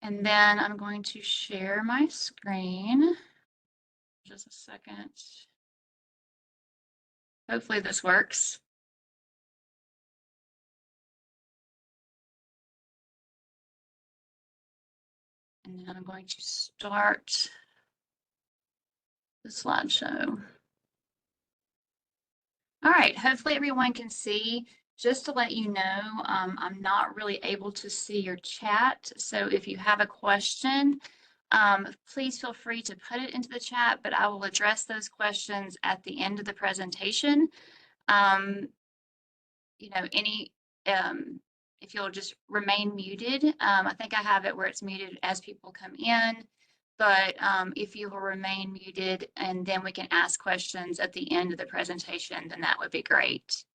And then I'm going to share my screen. Just a second. Hopefully this works. And then I'm going to start the slideshow. All right, hopefully everyone can see. Just to let you know, I'm not really able to see your chat. So if you have a question, please feel free to put it into the chat, but I will address those questions at the end of the presentation. You know, if you'll just remain muted, I think I have it where it's muted as people come in, but if you will remain muted and then we can ask questions at the end of the presentation, then that would be great.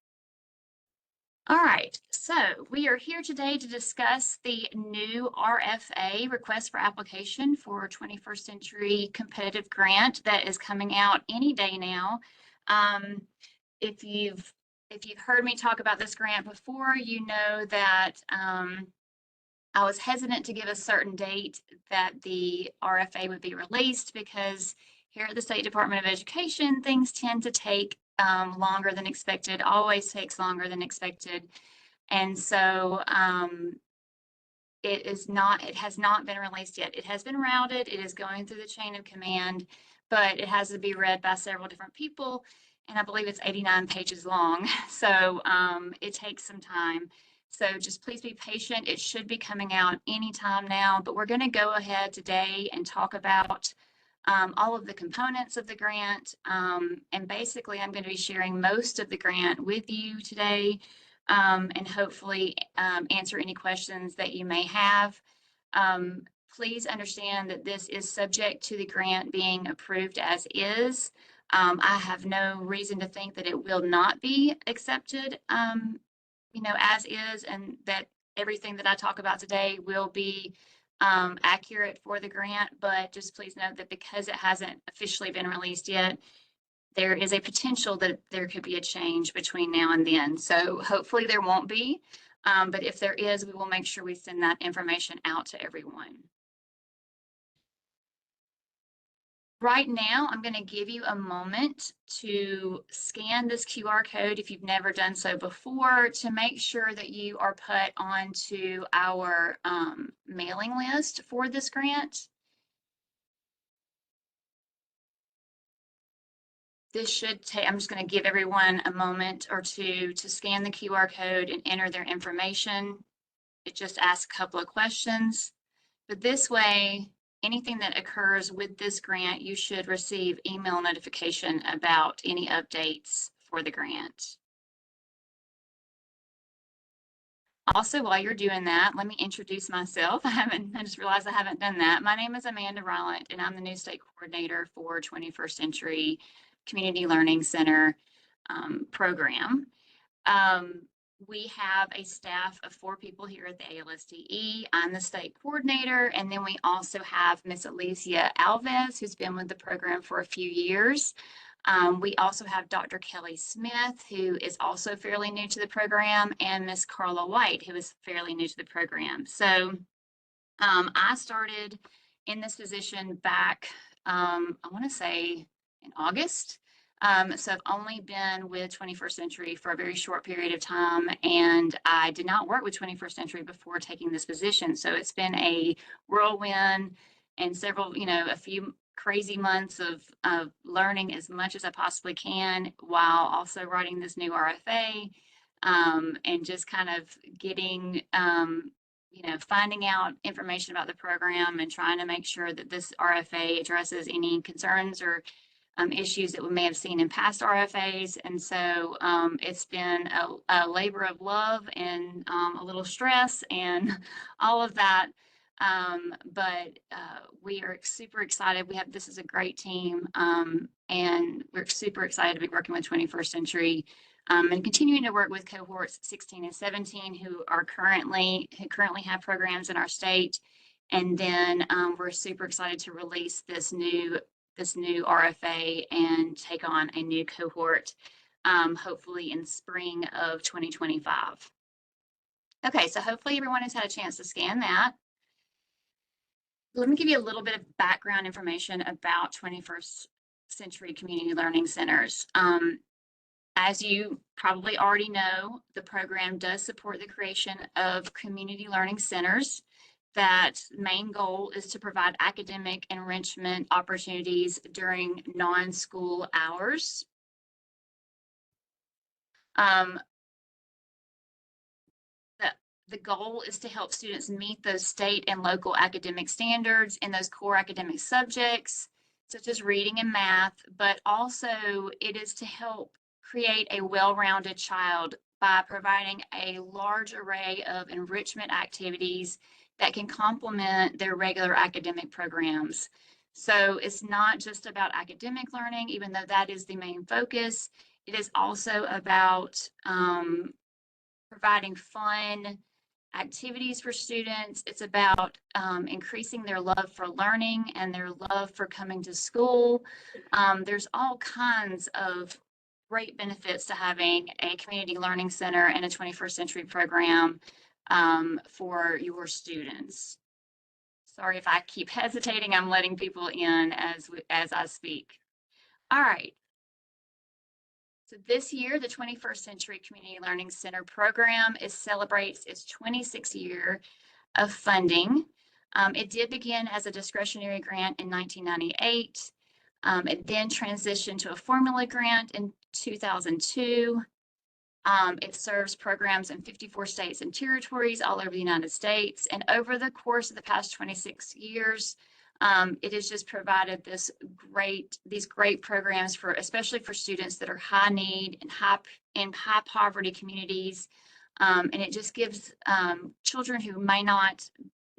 All right, so we are here today to discuss the new RFA, Request for Application for 21st Century Competitive Grant, that is coming out any day now. If you've heard me talk about this grant before, you know that I was hesitant to give a certain date that the RFA would be released because here at the State Department of Education, things tend to take longer than expected, always takes longer than expected. And so it has not been released yet. It has been routed, it is going through the chain of command, but it has to be read by several different people. And I believe it's 89 pages long. So it takes some time. So just please be patient. It should be coming out anytime now, but we're going to go ahead today and talk about all of the components of the grant. And basically, I'm going to be sharing most of the grant with you today, and hopefully answer any questions that you may have. Please understand that this is subject to the grant being approved as is. I have no reason to think that it will not be accepted, you know, as is, and that everything that I talk about today will be accurate for the grant, but just please note that because it hasn't officially been released yet, there is a potential that there could be a change between now and then. So hopefully there won't be, but if there is, we will make sure we send that information out to everyone. Right now, I'm going to give you a moment to scan this QR code if you've never done so before, to make sure that you are put onto our mailing list for this grant. This should take, I'm just going to give everyone a moment or two to scan the QR code and enter their information. It just asks a couple of questions, but this way, anything that occurs with this grant, you should receive email notification about any updates for the grant. Also, while you're doing that, let me introduce myself. I just realized I haven't done that. My name is Amanda Rowland, and I'm the new state coordinator for 21st Century Community Learning Center program. We have a staff of 4 people here at the ALSDE. I'm the state coordinator, and then we also have Miss Alicia Alves, who's been with the program for a few years. We also have Dr. Kelly Smith, who is also fairly new to the program, and Miss Carla White, who is fairly new to the program. So I started in this position back, I want to say in August. So I've only been with 21st Century for a very short period of time, and I did not work with 21st Century before taking this position. So it's been a whirlwind and several, you know, a few crazy months of learning as much as I possibly can while also writing this new RFA, and just kind of getting, you know, finding out information about the program and trying to make sure that this RFA addresses any concerns or issues that we may have seen in past RFAs. And so it's been a labor of love and a little stress and all of that. But we are super excited. This is a great team, and we're super excited to be working with 21st Century and continuing to work with cohorts 16 and 17 who currently have programs in our state. And then we're super excited to release this new RFA and take on a new cohort, hopefully in spring of 2025. Okay, so hopefully everyone has had a chance to scan that. Let me give you a little bit of background information about 21st Century Community Learning Centers. As you probably already know, the program does support the creation of community learning centers. That main goal is to provide academic enrichment opportunities during non-school hours. Um, the goal is to help students meet those state and local academic standards in those core academic subjects, such as reading and math, but also it is to help create a well-rounded child by providing a large array of enrichment activities that can complement their regular academic programs. So it's not just about academic learning, even though that is the main focus. It is also about providing fun activities for students. It's about increasing their love for learning and their love for coming to school. There's all kinds of great benefits to having a community learning center and a 21st century program for your students. Sorry if I keep hesitating. I'm letting people in as I speak. All right. So this year, the 21st Century Community Learning Center program celebrates its 26th year of funding. It did begin as a discretionary grant in 1998. It then transitioned to a formula grant in 2002. It serves programs in 54 states and territories all over the United States. And over the course of the past 26 years, it has just provided these great programs for, especially for students that are high need and high poverty communities. And it just gives children who may not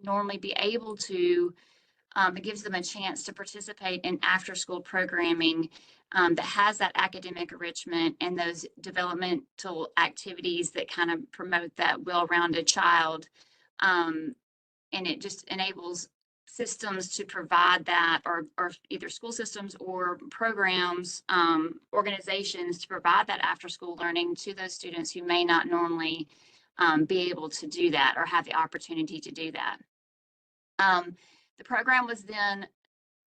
normally be able to, it gives them a chance to participate in after school programming that has that academic enrichment and those developmental activities that kind of promote that well-rounded child. And it just enables systems to provide that, or either school systems or programs, organizations to provide that after school learning to those students who may not normally be able to do that or have the opportunity to do that. The program was then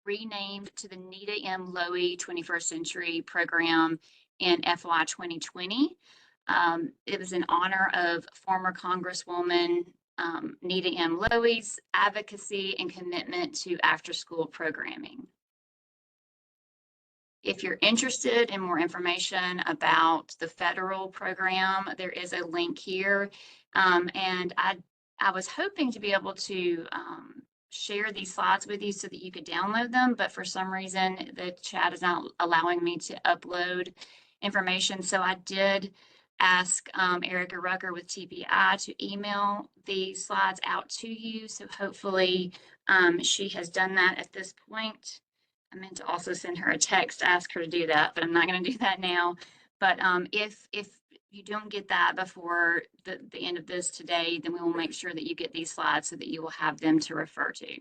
renamed to the Nita M. Lowy 21st Century Program in FY 2020. It was in honor of former Congresswoman Nita M. Lowy's advocacy and commitment to after-school programming. If you're interested in more information about the federal program, there is a link here. And I was hoping to be able to share these slides with you so that you could download them, but for some reason the chat is not allowing me to upload information. So I did ask Erica Rucker with TPI to email the slides out to you. So hopefully she has done that at this point. I meant to also send her a text, ask her to do that, but I'm not going to do that now. But if you don't get that before the end of this today, then we will make sure that you get these slides so that you will have them to refer to.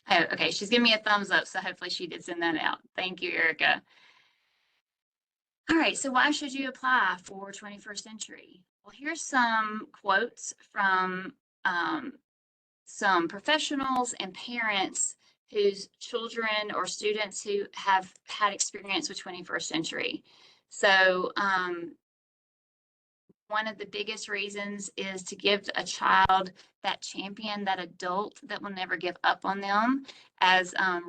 Oh, okay, she's giving me a thumbs up, so hopefully she did send that out. Thank you, Erica. All right, so why should you apply for 21st Century? Well, here's some quotes from some professionals and parents whose children or students who have had experience with 21st Century. So one of the biggest reasons is to give a child that champion, that adult that will never give up on them. As Dr.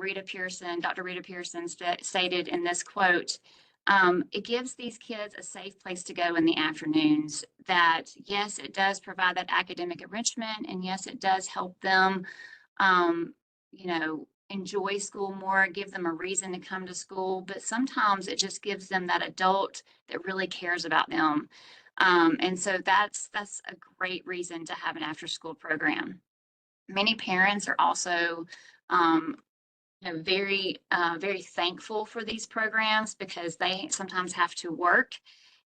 Rita Pearson stated in this quote, it gives these kids a safe place to go in the afternoons. That yes, it does provide that academic enrichment, and yes, it does help them, enjoy school more, give them a reason to come to school. But sometimes it just gives them that adult that really cares about them. And so that's a great reason to have an after-school program. Many parents are also very thankful for these programs because they sometimes have to work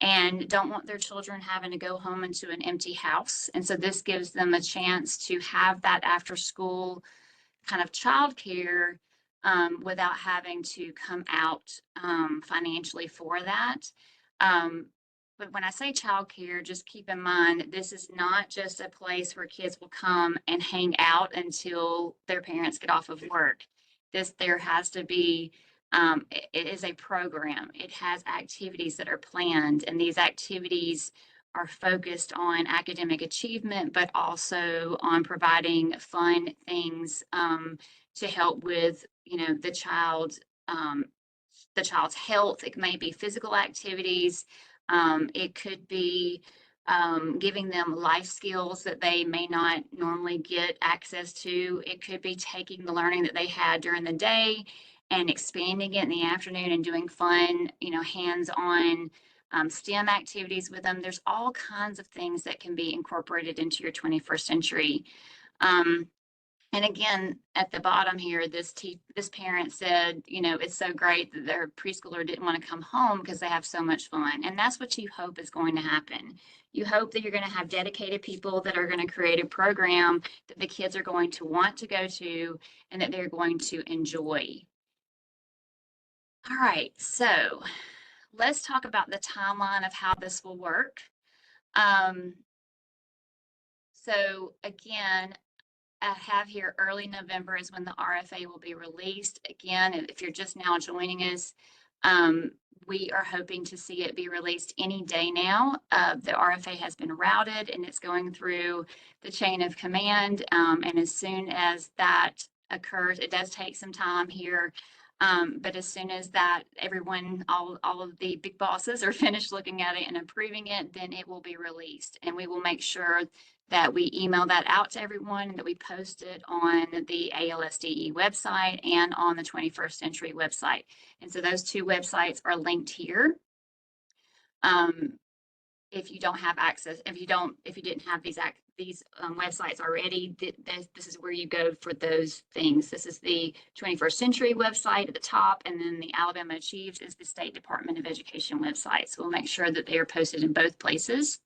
and don't want their children having to go home into an empty house. And so this gives them a chance to have that after-school kind of childcare without having to come out financially for that. but when I say childcare, just keep in mind that this is not just a place where kids will come and hang out until their parents get off of work. There has to be, it is a program. It has activities that are planned, and these activities are focused on academic achievement, but also on providing fun things to help with, um, the child's health. It may be physical activities. It could be giving them life skills that they may not normally get access to. It could be taking the learning that they had during the day and expanding it in the afternoon and doing fun, hands-on STEM activities with them. There's all kinds of things that can be incorporated into your 21st century. Um, and again, at the bottom here, this parent said, it's so great that their preschooler didn't want to come home because they have so much fun. And that's what you hope is going to happen. You hope that you're going to have dedicated people that are going to create a program that the kids are going to want to go to and that they're going to enjoy. All right, so let's talk about the timeline of how this will work. So again, I have here early November is when the RFA will be released. Again, if you're just now joining us, we are hoping to see it be released any day now. The RFA has been routed and it's going through the chain of command. And as soon as that occurs, it does take some time here. But as soon as that all of the big bosses are finished looking at it and approving it, then it will be released. And we will make sure that we email that out to everyone and that we post it on the ALSDE website and on the 21st Century website. And so those two websites are linked here. If you don't have access, if you didn't have these websites already, this is where you go for those things. This is the 21st Century website at the top, and then the Alabama Achieves is the State Department of Education website. So we'll make sure that they are posted in both places.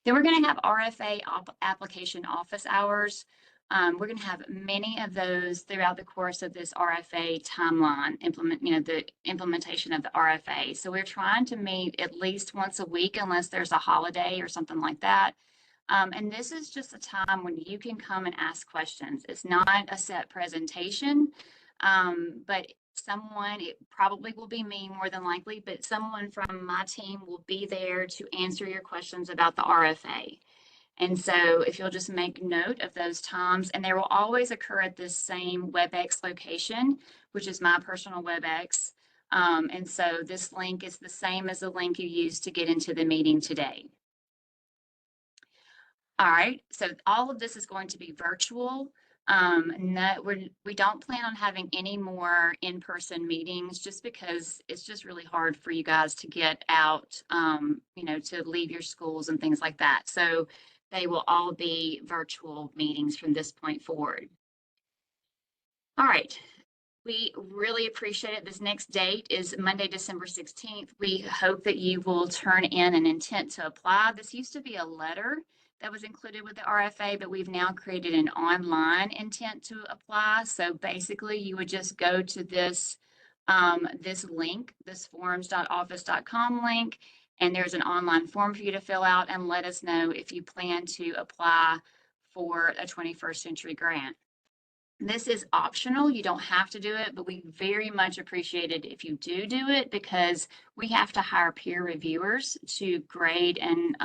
Then we're going to have RFA application office hours. We're going to have many of those throughout the course of this RFA timeline, the implementation of the RFA. So we're trying to meet at least once a week unless there's a holiday or something like that. And this is just a time when you can come and ask questions. It's not a set presentation, but it probably will be me more than likely, but someone from my team will be there to answer your questions about the RFA. And so if you'll just make note of those times, and they will always occur at this same WebEx location, which is my personal WebEx. And so this link is the same as the link you used to get into the meeting today. All right, so all of this is going to be virtual. We don't plan on having any more in-person meetings just because it's just really hard for you guys to get out, to leave your schools and things like that. So they will all be virtual meetings from this point forward. All right. We really appreciate it. This next date is Monday, December 16th. We hope that you will turn in an intent to apply. This used to be a letter that was included with the RFA, but we've now created an online intent to apply. So basically, you would just go to this link, this forms.office.com link, and there's an online form for you to fill out and let us know if you plan to apply for a 21st Century grant. This is optional. You don't have to do it, but we very much appreciate it if you do it because we have to hire peer reviewers to grade and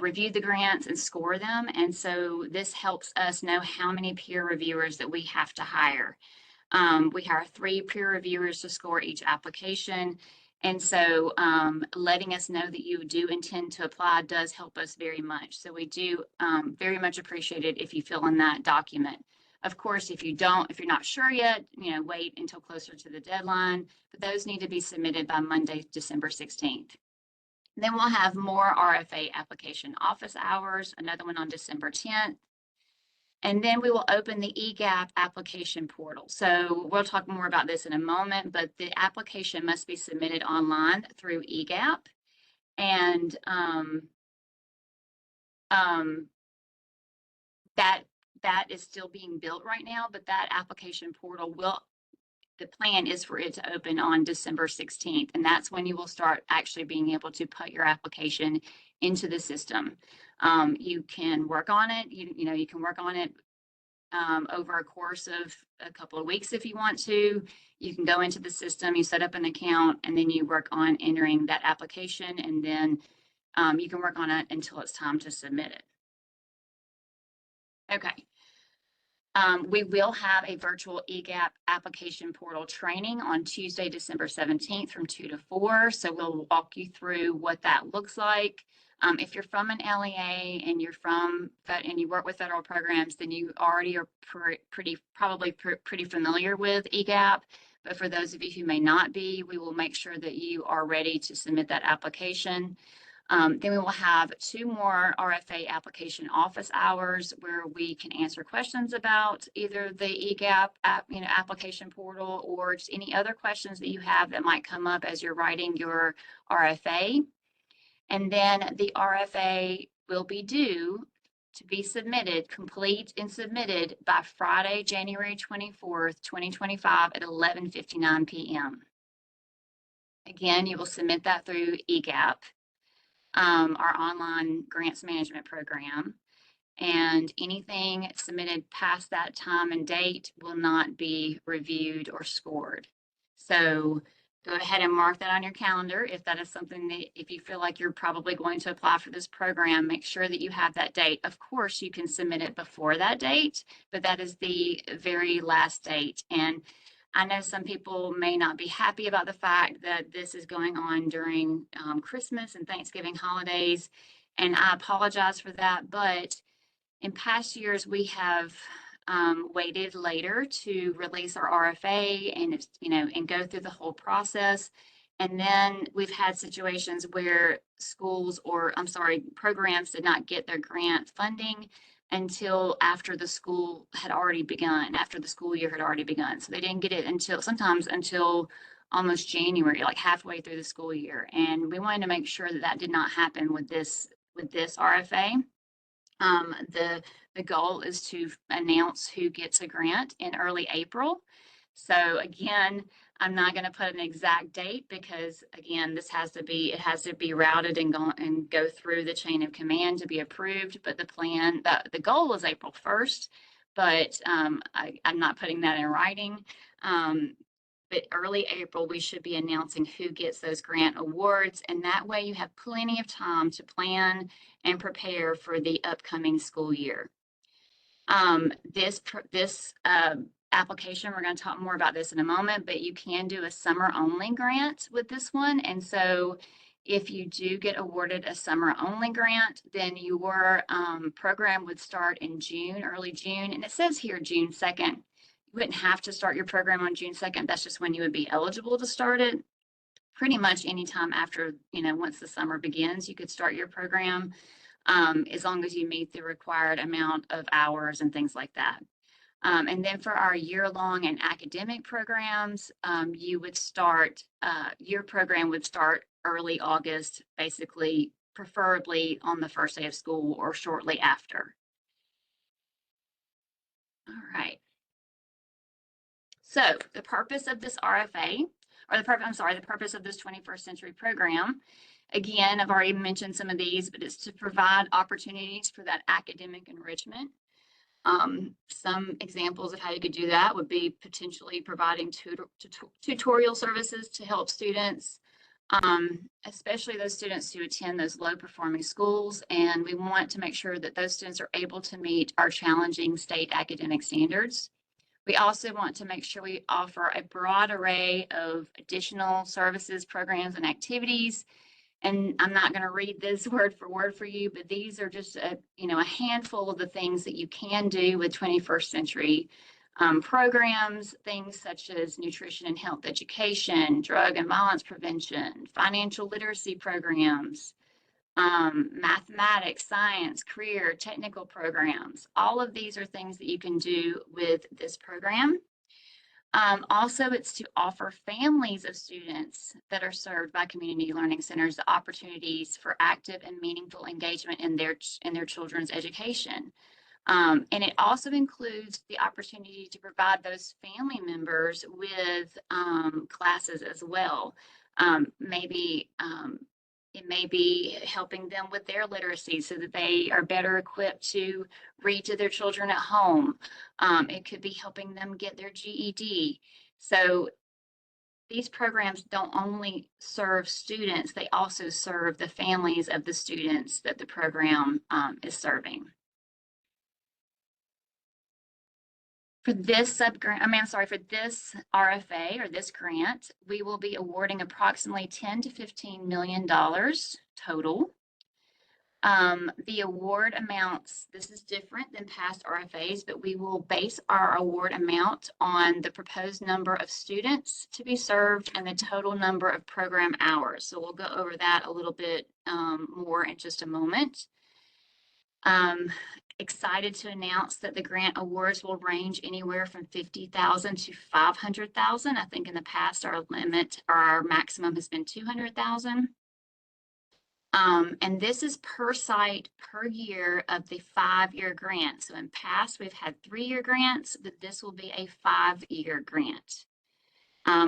review the grants and score them. And so this helps us know how many peer reviewers that we have to hire. We hire 3 peer reviewers to score each application. And so letting us know that you do intend to apply does help us very much. So we do very much appreciate it if you fill in that document. Of course, if you're not sure yet, wait until closer to the deadline, but those need to be submitted by Monday, December 16th. Then we'll have more RFA application office hours, another one on December 10th. And then we will open the eGap application portal. So we'll talk more about this in a moment, but the application must be submitted online through eGap. And that is still being built right now, but that application portal will the plan is for it to open on December 16th, and that's when you will start actually being able to put your application into the system. You can work on it. You can work on it over a course of a couple of weeks if you want to. You can go into the system, you set up an account, and then you work on entering that application, and then you can work on it until it's time to submit it. Okay. We will have a virtual EGAP application portal training on Tuesday, December 17th from 2 to 4. So we'll walk you through what that looks like. If you're from an LEA and you work with federal programs, then you already are probably pretty familiar with EGAP. But for those of you who may not be, we will make sure that you are ready to submit that application. Then we will have 2 more RFA application office hours where we can answer questions about either the EGAP application portal or just any other questions that you have that might come up as you're writing your RFA. And then the RFA will be due to be complete and submitted by Friday, January 24th, 2025 at 11:59 p.m. Again, you will submit that through EGAP. Our online grants management program, and anything submitted past that time and date will not be reviewed or scored. So go ahead and mark that on your calendar. If that is something that, if you feel like you're probably going to apply for this program, make sure that you have that date. Of course, you can submit it before that date, but that is the very last date. And I know some people may not be happy about the fact that this is going on during Christmas and Thanksgiving holidays, and I apologize for that. But in past years, we have waited later to release our RFA and go through the whole process. And then we've had situations where programs did not get their grant funding until after the school had already begun, after the school year had already begun. So they didn't get it sometimes until almost January, like halfway through the school year. And we wanted to make sure that that did not happen with this RFA. The goal is to announce who gets a grant in early April. So again, I'm not going to put an exact date because again, it has to be routed and go through the chain of command to be approved. But the goal is April 1st, but I'm not putting that in writing. But early April, we should be announcing who gets those grant awards. And that way you have plenty of time to plan and prepare for the upcoming school year. This application, we're going to talk more about this in a moment, but you can do a summer only grant with this one. And so if you do get awarded a summer only grant, then your program would start in June, early June. And it says here June 2nd. You wouldn't have to start your program on June 2nd. That's just when you would be eligible to start it. Pretty much anytime after, once the summer begins, you could start your program as long as you meet the required amount of hours and things like that. And then for our year-long and academic programs, your program would start early August, basically, preferably on the first day of school or shortly after. All right. So the purpose of this RFA, the purpose of this 21st century program, again, I've already mentioned some of these, but it's to provide opportunities for that academic enrichment. Some examples of how you could do that would be potentially providing tutorial services to help students, especially those students who attend those low-performing schools. And we want to make sure that those students are able to meet our challenging state academic standards. We also want to make sure we offer a broad array of additional services, programs, and activities. And I'm not going to read this word for word for you, but these are just a handful of the things that you can do with 21st century programs, things such as nutrition and health education, drug and violence prevention, financial literacy programs, mathematics, science, career, technical programs. All of these are things that you can do with this program. Also, it's to offer families of students that are served by community learning centers the opportunities for active and meaningful engagement in their children's education. And it also includes the opportunity to provide those family members with classes as well. Maybe it may be helping them with their literacy so that they are better equipped to read to their children at home. It could be helping them get their GED. So these programs don't only serve students, they also serve the families of the students that the program is serving. For this for this RFA or this grant, we will be awarding approximately $10 to $15 million total. The award amounts, this is different than past RFAs, but we will base our award amount on the proposed number of students to be served and the total number of program hours. So we'll go over that a little bit more in just a moment. Excited to announce that the grant awards will range anywhere from $50,000 to $500,000. I think in the past our limit or our maximum has been $200,000. And this is per site per year of the 5-year grant. So in past we've had 3-year grants, but this will be a 5-year grant,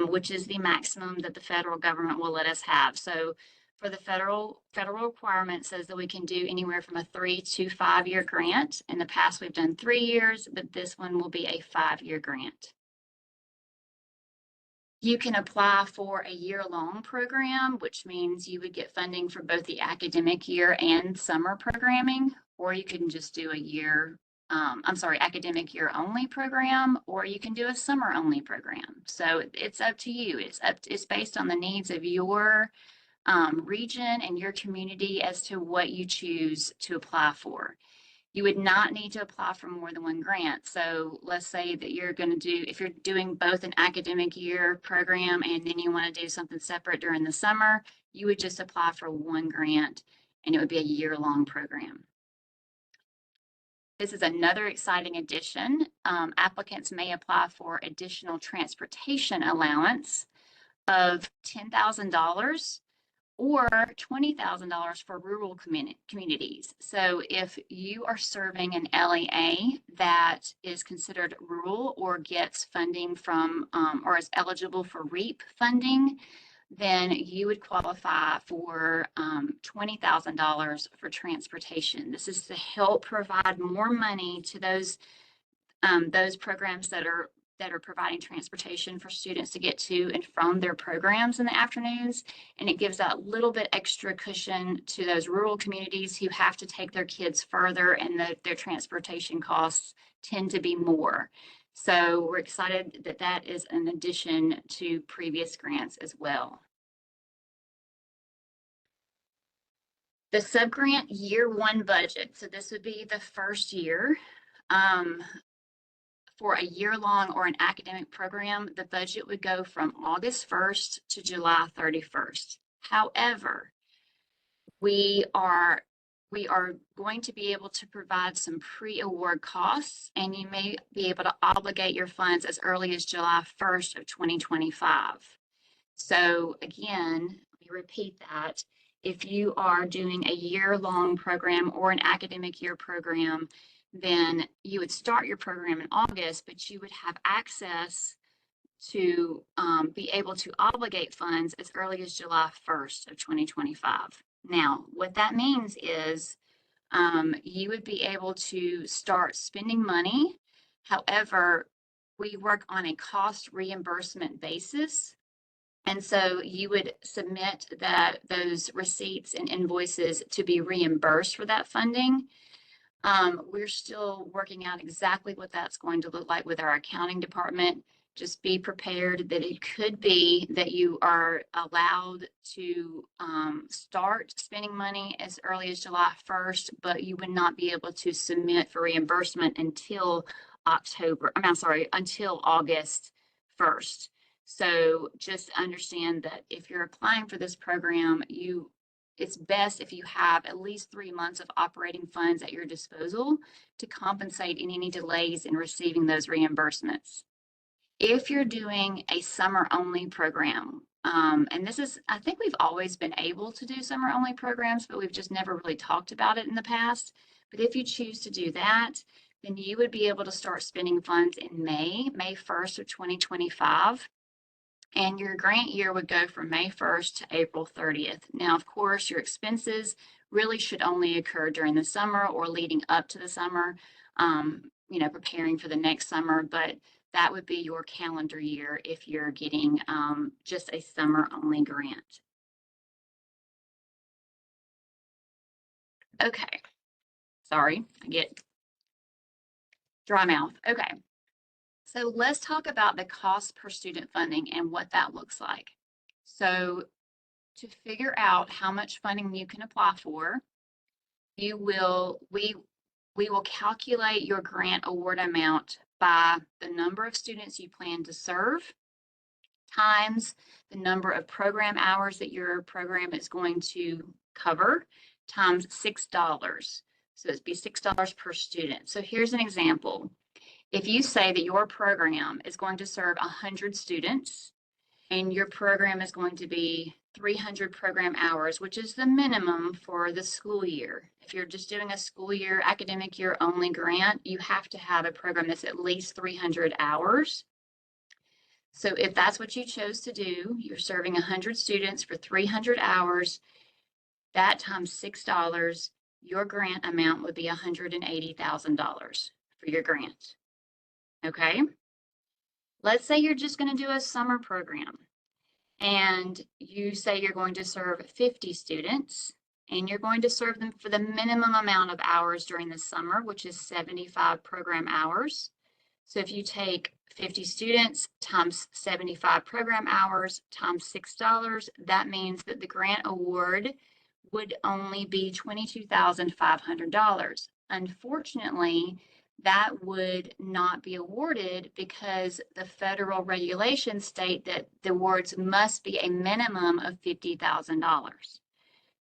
which is the maximum that the federal government will let us have. So for the federal requirement says that we can do anywhere from a 3 to 5-year grant. In the past, we've done 3 years, but this one will be a 5-year grant. You can apply for a year-long program, which means you would get funding for both the academic year and summer programming, or you can just do academic year only program, or you can do a summer only program. So it's up to you. It's based on the needs of your region and your community as to what you choose to apply for. You would not need to apply for more than one grant. So let's say that you're going to do, if you're doing both an academic year program and then you want to do something separate during the summer, you would just apply for one grant and it would be a year-long program. This is another exciting addition. Applicants may apply for additional transportation allowance of $10,000 or $20,000 for rural communities. So if you are serving an LEA that is considered rural or gets funding from or is eligible for REAP funding, then you would qualify for $20,000 for transportation. This is to help provide more money to those programs that are providing transportation for students to get to and from their programs in the afternoons. And it gives that little bit extra cushion to those rural communities who have to take their kids further and their transportation costs tend to be more. So we're excited that that is an addition to previous grants as well. The subgrant year 1 budget. So this would be the first year. For a year-long or an academic program, the budget would go from August 1st to July 31st. However, we are going to be able to provide some pre-award costs, and you may be able to obligate your funds as early as July 1st of 2025. So again, let me repeat that. If you are doing a year-long program or an academic year program, then you would start your program in August, but you would have access to be able to obligate funds as early as July 1st of 2025. Now, what that means is you would be able to start spending money. However, we work on a cost reimbursement basis. And so you would submit those receipts and invoices to be reimbursed for that funding. We're still working out exactly what that's going to look like with our accounting department. Just be prepared that it could be that you are allowed to start spending money as early as July 1st, but you would not be able to submit for reimbursement until until August 1st. So just understand that if you're applying for this program, it's best if you have at least 3 months of operating funds at your disposal to compensate in any delays in receiving those reimbursements. If you're doing a summer only program, and I think we've always been able to do summer only programs, but we've just never really talked about it in the past. But if you choose to do that, then you would be able to start spending funds in May 1st of 2025. And your grant year would go from May 1st to April 30th. Now, of course, your expenses really should only occur during the summer or leading up to the summer, preparing for the next summer, but that would be your calendar year if you're getting just a summer-only grant. Okay, sorry, I get dry mouth. Okay, so let's talk about the cost per student funding and what that looks like. So to figure out how much funding you can apply for, we will calculate your grant award amount by the number of students you plan to serve times the number of program hours that your program is going to cover times $6. So it'd be $6 per student. So here's an example. If you say that your program is going to serve 100 students and your program is going to be 300 program hours, which is the minimum for the school year. If you're just doing a school year, academic year only grant, you have to have a program that's at least 300 hours. So if that's what you chose to do, you're serving 100 students for 300 hours, that times $6, your grant amount would be $180,000 for your grant. Okay? Let's say you're just going to do a summer program and you say you're going to serve 50 students and you're going to serve them for the minimum amount of hours during the summer, which is 75 program hours. So if you take 50 students times 75 program hours times $6, that means that the grant award would only be $22,500. Unfortunately, that would not be awarded because the federal regulations state that the awards must be a minimum of $50,000.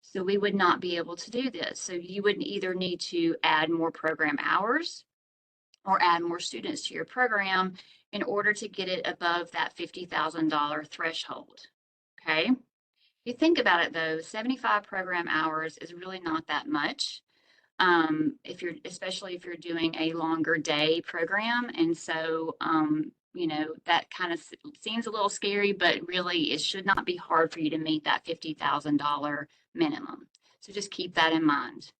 So we would not be able to do this. So you would either need to add more program hours or add more students to your program in order to get it above that $50,000 threshold. Okay? If you think about it though, 75 program hours is really not that much. Especially if you're doing a longer day program. And so, that kind of seems a little scary, but really it should not be hard for you to meet that $50,000 minimum. So just keep that in mind.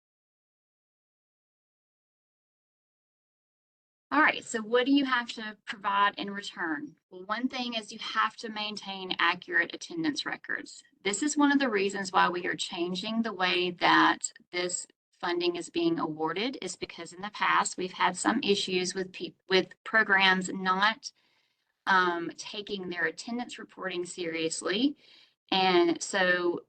All right, so what do you have to provide in return? Well, one thing is you have to maintain accurate attendance records. This is one of the reasons why we are changing the way that this funding is being awarded, is because in the past we've had some issues with programs not taking their attendance reporting seriously. And so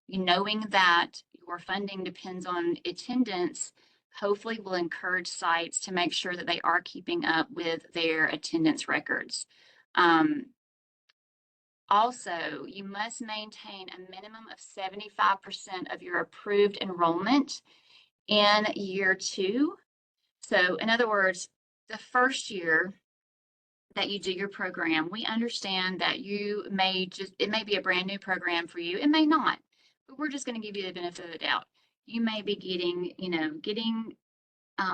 knowing that your funding depends on attendance hopefully will encourage sites to make sure that they are keeping up with their attendance records. Also, you must maintain a minimum of 75% of your approved enrollment in year 2. So in other words, the first year that you do your program, we understand that it may be a brand new program for you. It may not, but we're just going to give you the benefit of the doubt. You may be getting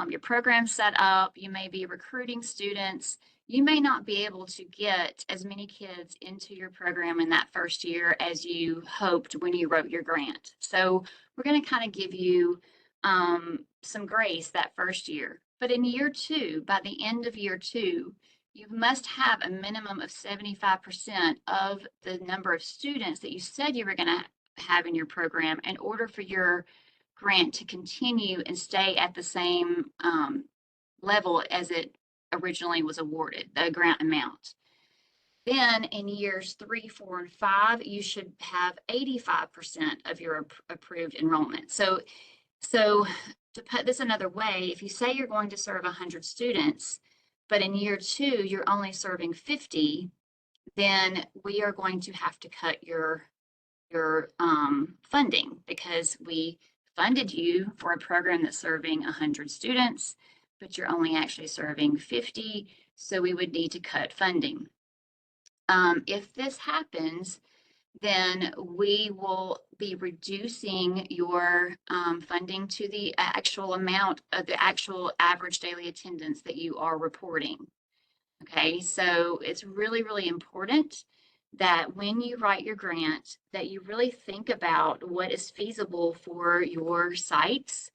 your program set up. You may be recruiting students. You may not be able to get as many kids into your program in that first year as you hoped when you wrote your grant. So we're going to kind of give you some grace that first year. But in year 2, by the end of year 2, you must have a minimum of 75% of the number of students that you said you were going to have in your program in order for your grant to continue and stay at the same level as it originally was awarded, the grant amount. Then in years 3, 4, and 5, you should have 85% of your approved enrollment. So to put this another way, if you say you're going to serve 100 students, but in year 2, you're only serving 50, then we are going to have to cut your funding because we funded you for a program that's serving 100 students, but you're only actually serving 50, so we would need to cut funding. If this happens, then we will be reducing your funding to the actual amount of the actual average daily attendance that you are reporting. Okay, so it's really, really important that when you write your grant, that you really think about what is feasible for your sites,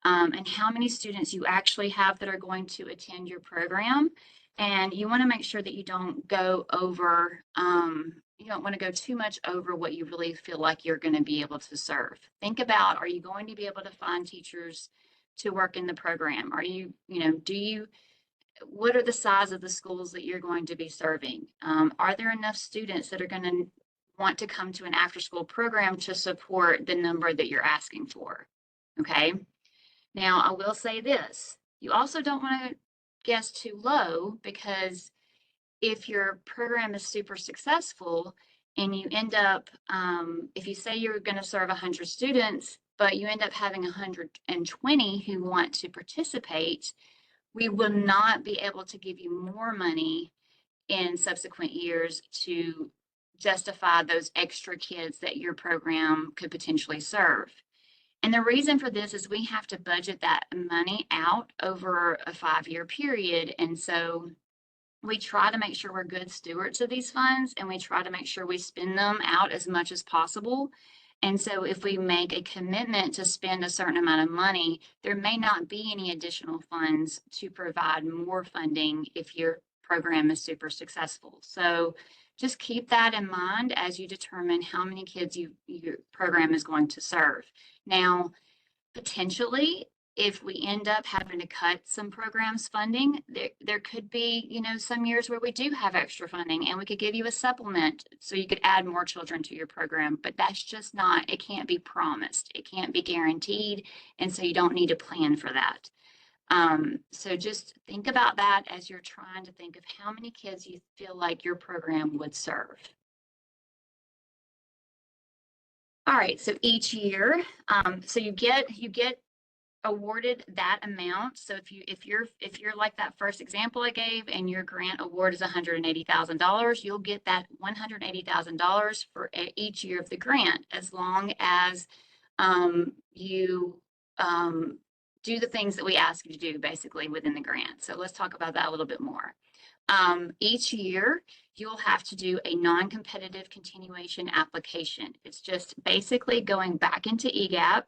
and how many students you actually have that are going to attend your program. And you want to make sure that you don't go over, you don't want to go too much over what you really feel like you're going to be able to serve. Think about, are you going to be able to find teachers to work in the program? Are you, what are the size of the schools that you're going to be serving? Are there enough students that are going to want to come to an after school program to support the number that you're asking for? Okay. Now, I will say this, you also don't want to guess too low, because if your program is super successful and you end up, if you say you're going to serve 100 students, but you end up having 120 who want to participate, we will not be able to give you more money in subsequent years to justify those extra kids that your program could potentially serve. And the reason for this is we have to budget that money out over a 5-year period. And so we try to make sure we're good stewards of these funds, and we try to make sure we spend them out as much as possible. And so if we make a commitment to spend a certain amount of money, there may not be any additional funds to provide more funding if your program is super successful. So just keep that in mind as you determine how many kids your program is going to serve. Now, potentially, if we end up having to cut some programs funding, there could be, some years where we do have extra funding and we could give you a supplement so you could add more children to your program. But that's just not, it can't be promised. It can't be guaranteed. And so you don't need to plan for that. So just think about that as you're trying to think of how many kids you feel like your program would serve. All right, so each year, so you get awarded that amount. So if you're like that first example I gave and your grant award is $180,000, you'll get that $180,000 for each year of the grant, as long as you do the things that we ask you to do basically within the grant. So let's talk about that a little bit more. Each year, you'll have to do a non-competitive continuation application. It's just basically going back into EGAP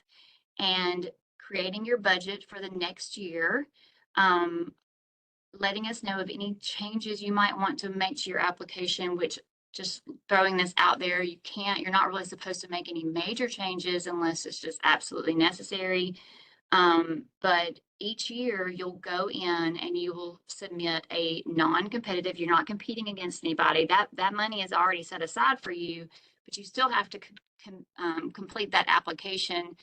and creating your budget for the next year, letting us know of any changes you might want to make to your application, which, just throwing this out there, you're not really supposed to make any major changes unless it's just absolutely necessary. But each year you'll go in and you will submit a non-competitive, you're not competing against anybody. That money is already set aside for you, but you still have to complete that application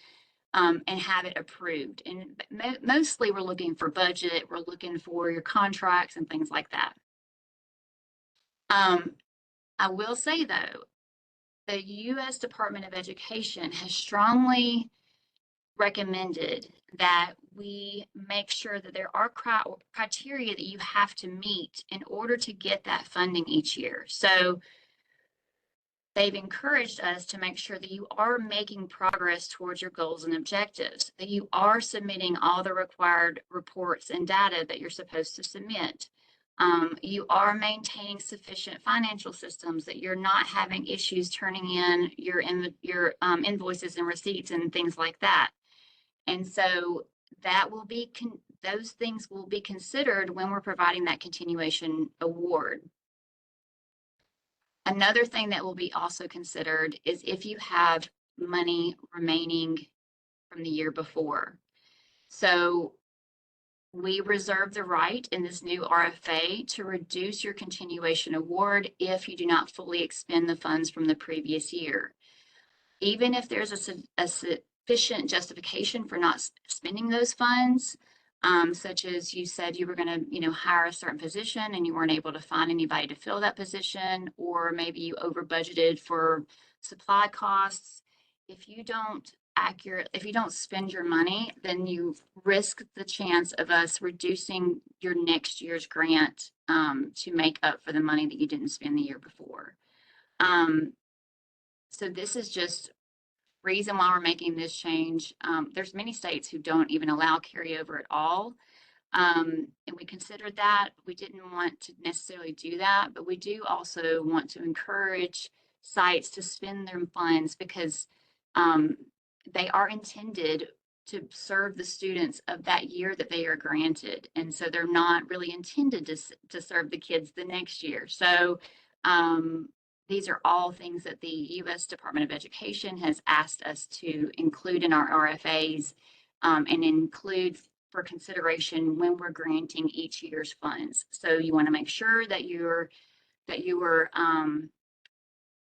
and have it approved. And mostly we're looking for budget, we're looking for your contracts and things like that. I will say though, the U.S. Department of Education has strongly recommended that we make sure that there are criteria that you have to meet in order to get that funding each year. So they've encouraged us to make sure that you are making progress towards your goals and objectives, that you are submitting all the required reports and data that you're supposed to submit. You are maintaining sufficient financial systems, that you're not having issues turning in your invoices and receipts and things like that. And so that will be, those things will be considered when we're providing that continuation award. Another thing that will be also considered is if you have money remaining from the year before. So we reserve the right in this new RFA to reduce your continuation award if you do not fully expend the funds from the previous year. Even if there's a sufficient justification for not spending those funds, such as you said you were going to, hire a certain position and you weren't able to find anybody to fill that position, or maybe you over budgeted for supply costs. If you don't spend your money, then you risk the chance of us reducing your next year's grant to make up for the money that you didn't spend the year before. So this is just reason why we're making this change. There's many states who don't even allow carryover at all. And we considered that. We didn't want to necessarily do that, but we do also want to encourage sites to spend their funds because um, they are intended to serve the students of that year that they are granted. And so they're not really intended to serve the kids the next year. So um, these are all things that the U.S. Department of Education has asked us to include in our RFAs and include for consideration when we're granting each year's funds. So you want to make sure that you're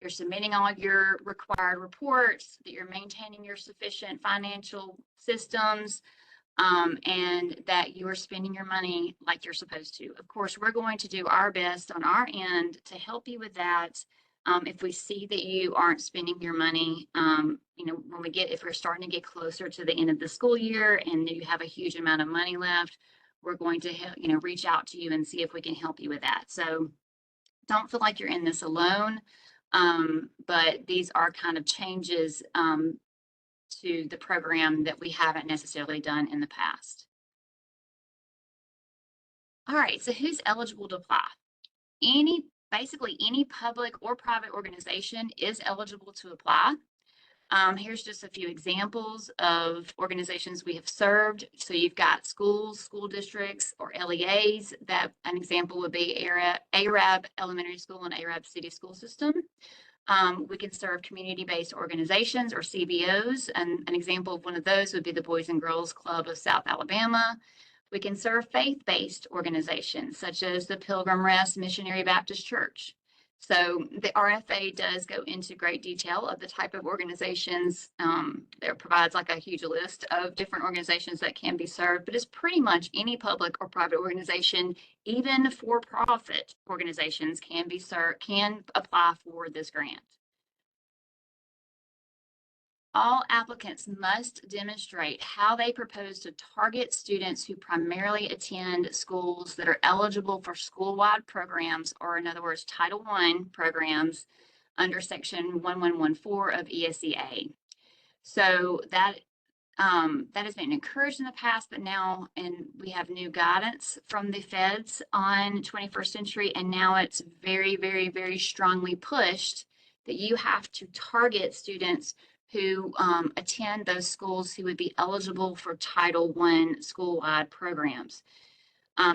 submitting all your required reports, that you're maintaining your sufficient financial systems, and that you are spending your money like you're supposed to. Of course, we're going to do our best on our end to help you with that. If we see that you aren't spending your money, if we're starting to get closer to the end of the school year and you have a huge amount of money left, we're going to reach out to you and see if we can help you with that. So don't feel like you're in this alone. But these are kind of changes to the program that we haven't necessarily done in the past. All right, so who's eligible to apply? Basically any public or private organization is eligible to apply. Here's just a few examples of organizations we have served. So you've got schools, school districts, or LEAs. That an example would be ARAB Elementary School and ARAB City School System. We can serve community-based organizations or CBOs, and an example of one of those would be the Boys and Girls Club of South Alabama. We can serve faith-based organizations such as the Pilgrim Rest Missionary Baptist Church. So the RFA does go into great detail of the type of organizations. It provides like a huge list of different organizations that can be served, but it's pretty much any public or private organization, even for-profit organizations can apply for this grant. All applicants must demonstrate how they propose to target students who primarily attend schools that are eligible for school-wide programs, or in other words, Title I programs under Section 1114 of ESEA. So that has been encouraged in the past, but now, and we have new guidance from the feds on 21st century, and now it's very, very, very strongly pushed that you have to target students who attend those schools who would be eligible for Title I school-wide programs.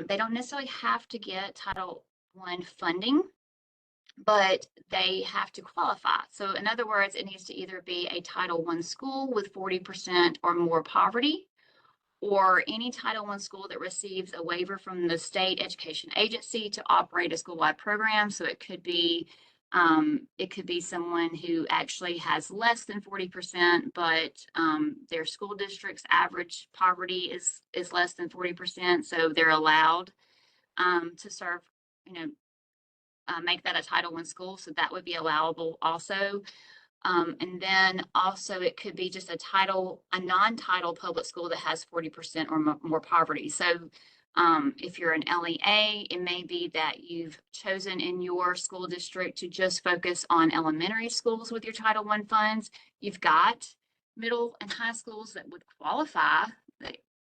They don't necessarily have to get Title I funding, but they have to qualify. So in other words, it needs to either be a Title I school with 40% or more poverty, or any Title I school that receives a waiver from the state education agency to operate a school-wide program. So it could be someone who actually has less than 40%, but their school district's average poverty is less than 40%, so they're allowed to serve, make that a Title I school. So that would be allowable also. And then also it could be just a non-title public school that has 40% or more poverty. So if you're an LEA, it may be that you've chosen in your school district to just focus on elementary schools with your Title I funds. You've got middle and high schools that would qualify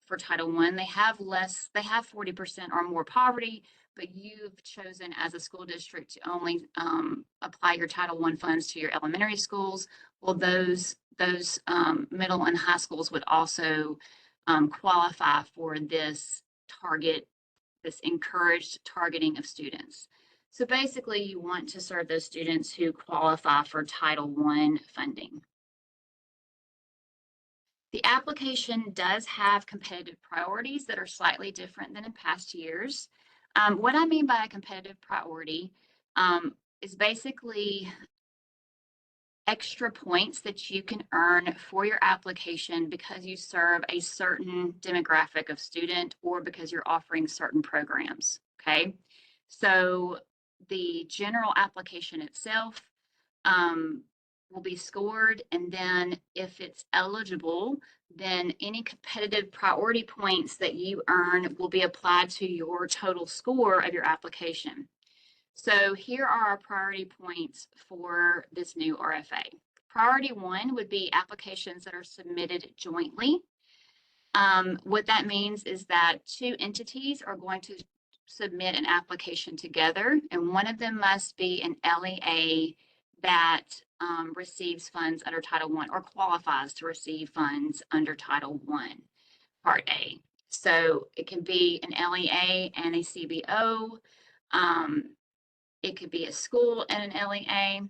for Title I. They have 40% or more poverty, but you've chosen as a school district to only apply your Title I funds to your elementary schools. Well, those middle and high schools would also qualify for this encouraged targeting of students. So basically, you want to serve those students who qualify for Title I funding. The application does have competitive priorities that are slightly different than in past years. What I mean by a competitive priority is basically extra points that you can earn for your application because you serve a certain demographic of student or because you're offering certain programs, okay? So the general application itself will be scored, and then if it's eligible, then any competitive priority points that you earn will be applied to your total score of your application. So here are our priority points for this new RFA. Priority 1 would be applications that are submitted jointly. What that means is that 2 entities are going to submit an application together, and one of them must be an LEA that receives funds under Title I or qualifies to receive funds under Title I, Part A. So it can be an LEA and a CBO. It could be a school and an LEA,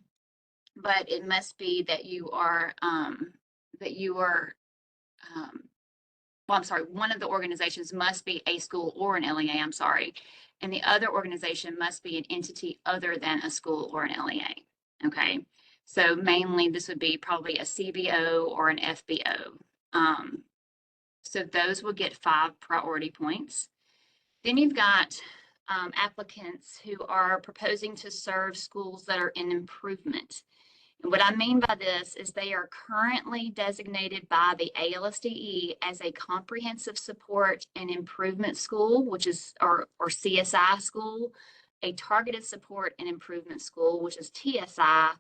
but it must be that you are well, I'm sorry, one of the organizations must be a school or an LEA, I'm sorry, and the other organization must be an entity other than a school or an LEA, okay? So mainly this would be probably a CBO or an FBO. So those will get 5 priority points. Then you've got applicants who are proposing to serve schools that are in improvement. And what I mean by this is they are currently designated by the ALSDE as a comprehensive support and improvement school, which is, or CSI school, a targeted support and improvement school, which is TSI,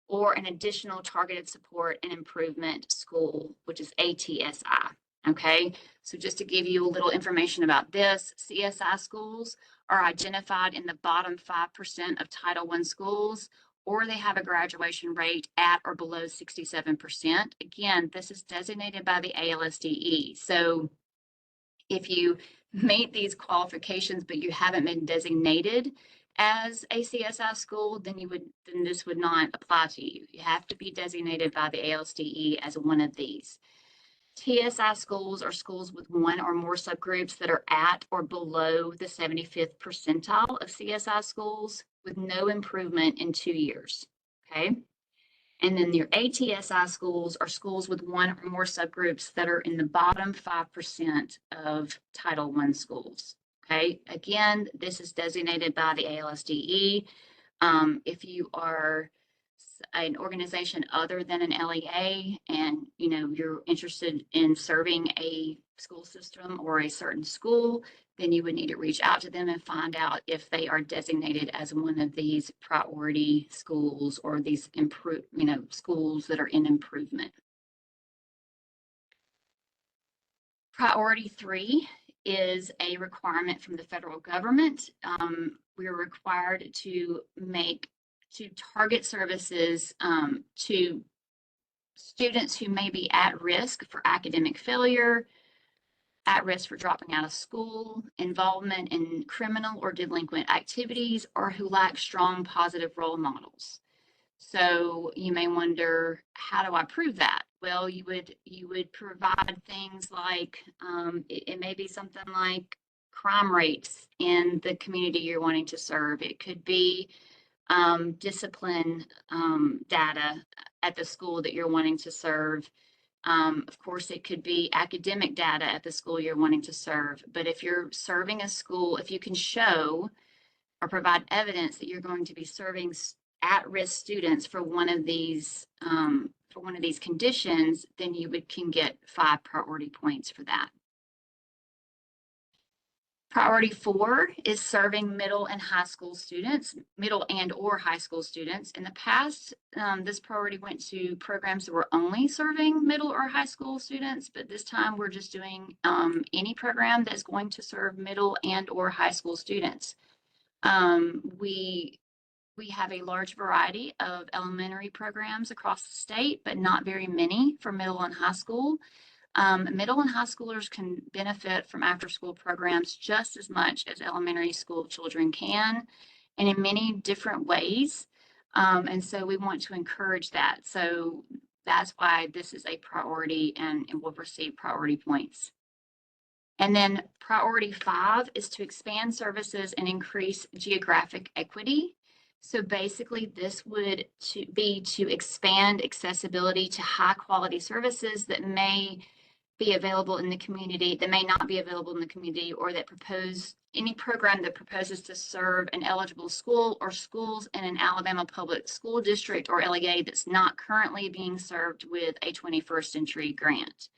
or an additional targeted support and improvement school, which is ATSI. Okay, so just to give you a little information about this, CSI schools are identified in the bottom 5% of Title I schools, or they have a graduation rate at or below 67%. Again, this is designated by the ALSDE. So if you meet these qualifications, but you haven't been designated as a CSI school, then this would not apply to you. You have to be designated by the ALSDE as one of these. TSI schools are schools with one or more subgroups that are at or below the 75th percentile of CSI schools with no improvement in 2 years, okay? And then your ATSI schools are schools with one or more subgroups that are in the bottom 5% of Title I schools, okay? Again, this is designated by the ALSDE. If you are an organization other than an LEA and you're interested in serving a school system or a certain school, then you would need to reach out to them and find out if they are designated as one of these priority schools or these schools that are in improvement. Priority 3 is a requirement from the federal government. We are required to target services to students who may be at risk for academic failure, at risk for dropping out of school, involvement in criminal or delinquent activities, or who lack strong positive role models. So you may wonder, how do I prove that? Well, you would provide things like it may be something like crime rates in the community you're wanting to serve. It could be discipline data at the school that you're wanting to serve. Of course, it could be academic data at the school you're wanting to serve. But if you're serving a school, if you can show or provide evidence that you're going to be serving at-risk students for one of these conditions, then you can get 5 priority points for that. Priority 4 is serving middle and high school students, middle and or high school students. In the past, this priority went to programs that were only serving middle or high school students, but this time we're just doing any program that's going to serve middle and or high school students. We have a large variety of elementary programs across the state, but not very many for middle and high school. Middle and high schoolers can benefit from after-school programs just as much as elementary school children can, and in many different ways. And so we want to encourage that. So that's why this is a priority and will receive priority points. And then priority 5 is to expand services and increase geographic equity. So basically, this would be to expand accessibility to high-quality services that may be available in the community, that may not be available in the community, or that any program that proposes to serve an eligible school or schools in an Alabama public school district or LEA that's not currently being served with a 21st century grant.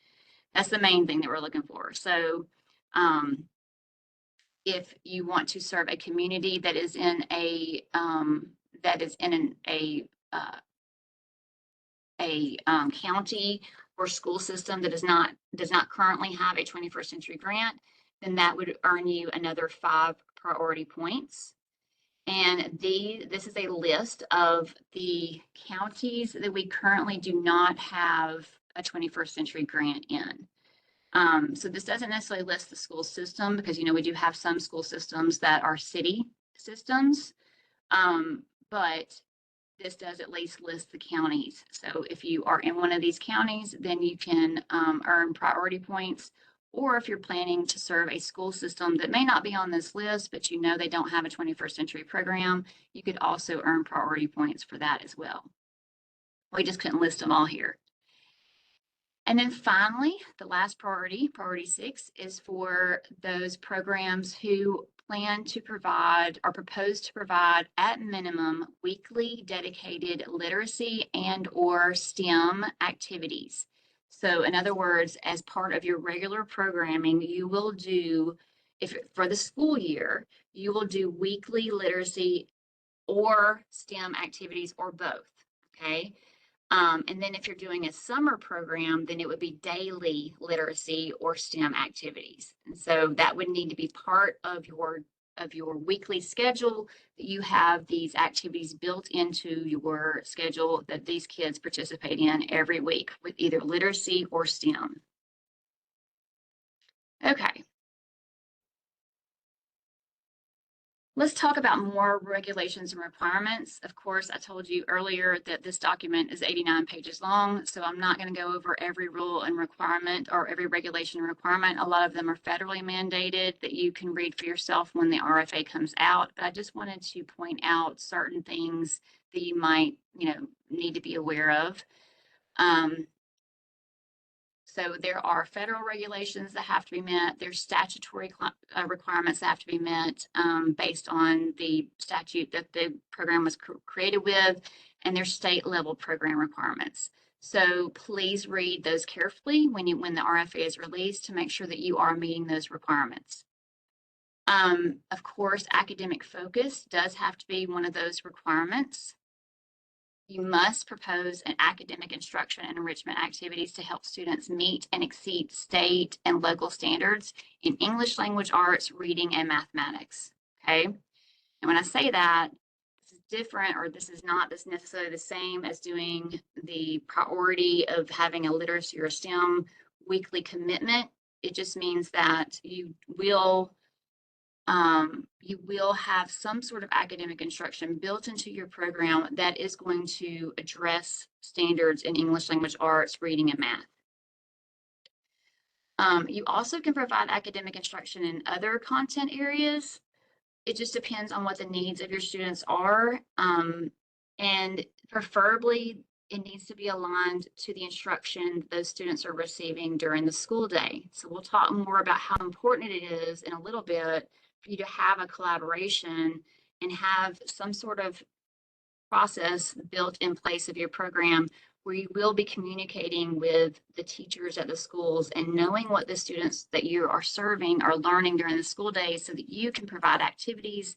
That's the main thing that we're looking for. So if you want to serve a community that is in a county or school system that does not currently have a 21st century grant, then that would earn you another 5 priority points. And this is a list of the counties that we currently do not have a 21st century grant in. So this doesn't necessarily list the school system because, we do have some school systems that are city systems, but this does at least list the counties. So if you are in one of these counties, then you can earn priority points. Or if you're planning to serve a school system that may not be on this list, but they don't have a 21st century program, you could also earn priority points for that as well. We just couldn't list them all here. And then finally, the last priority 6, is for those programs who plan to provide or propose to provide at minimum weekly dedicated literacy and/or STEM activities. So in other words, as part of your regular programming, you will do, for the school year, you will do weekly literacy or STEM activities or both, okay? And then if you're doing a summer program, then it would be daily literacy or STEM activities. And so that would need to be part of your weekly schedule, that you have these activities built into your schedule that these kids participate in every week with either literacy or STEM. Okay. Let's talk about more regulations and requirements. Of course, I told you earlier that this document is 89 pages long, so I'm not going to go over every rule and requirement or every regulation and requirement. A lot of them are federally mandated that you can read for yourself when the RFA comes out, but I just wanted to point out certain things that you might, need to be aware of. So there are federal regulations that have to be met. There's statutory requirements that have to be met based on the statute that the program was created with, and there's state level program requirements. So please read those carefully when the RFA is released to make sure that you are meeting those requirements. Of course, academic focus does have to be one of those requirements. You must propose an academic instruction and enrichment activities to help students meet and exceed state and local standards in English language arts, reading, and mathematics. Okay. And when I say that, this is different, or this is not necessarily the same as doing the priority of having a literacy or STEM weekly commitment. It just means that you will have some sort of academic instruction built into your program that is going to address standards in English language arts, reading, and math. You also can provide academic instruction in other content areas. It just depends on what the needs of your students are. And preferably, it needs to be aligned to the instruction those students are receiving during the school day. So we'll talk more about how important it is in a little bit for you to have a collaboration and have some sort of process built in place of your program where you will be communicating with the teachers at the schools and knowing what the students that you are serving are learning during the school day so that you can provide activities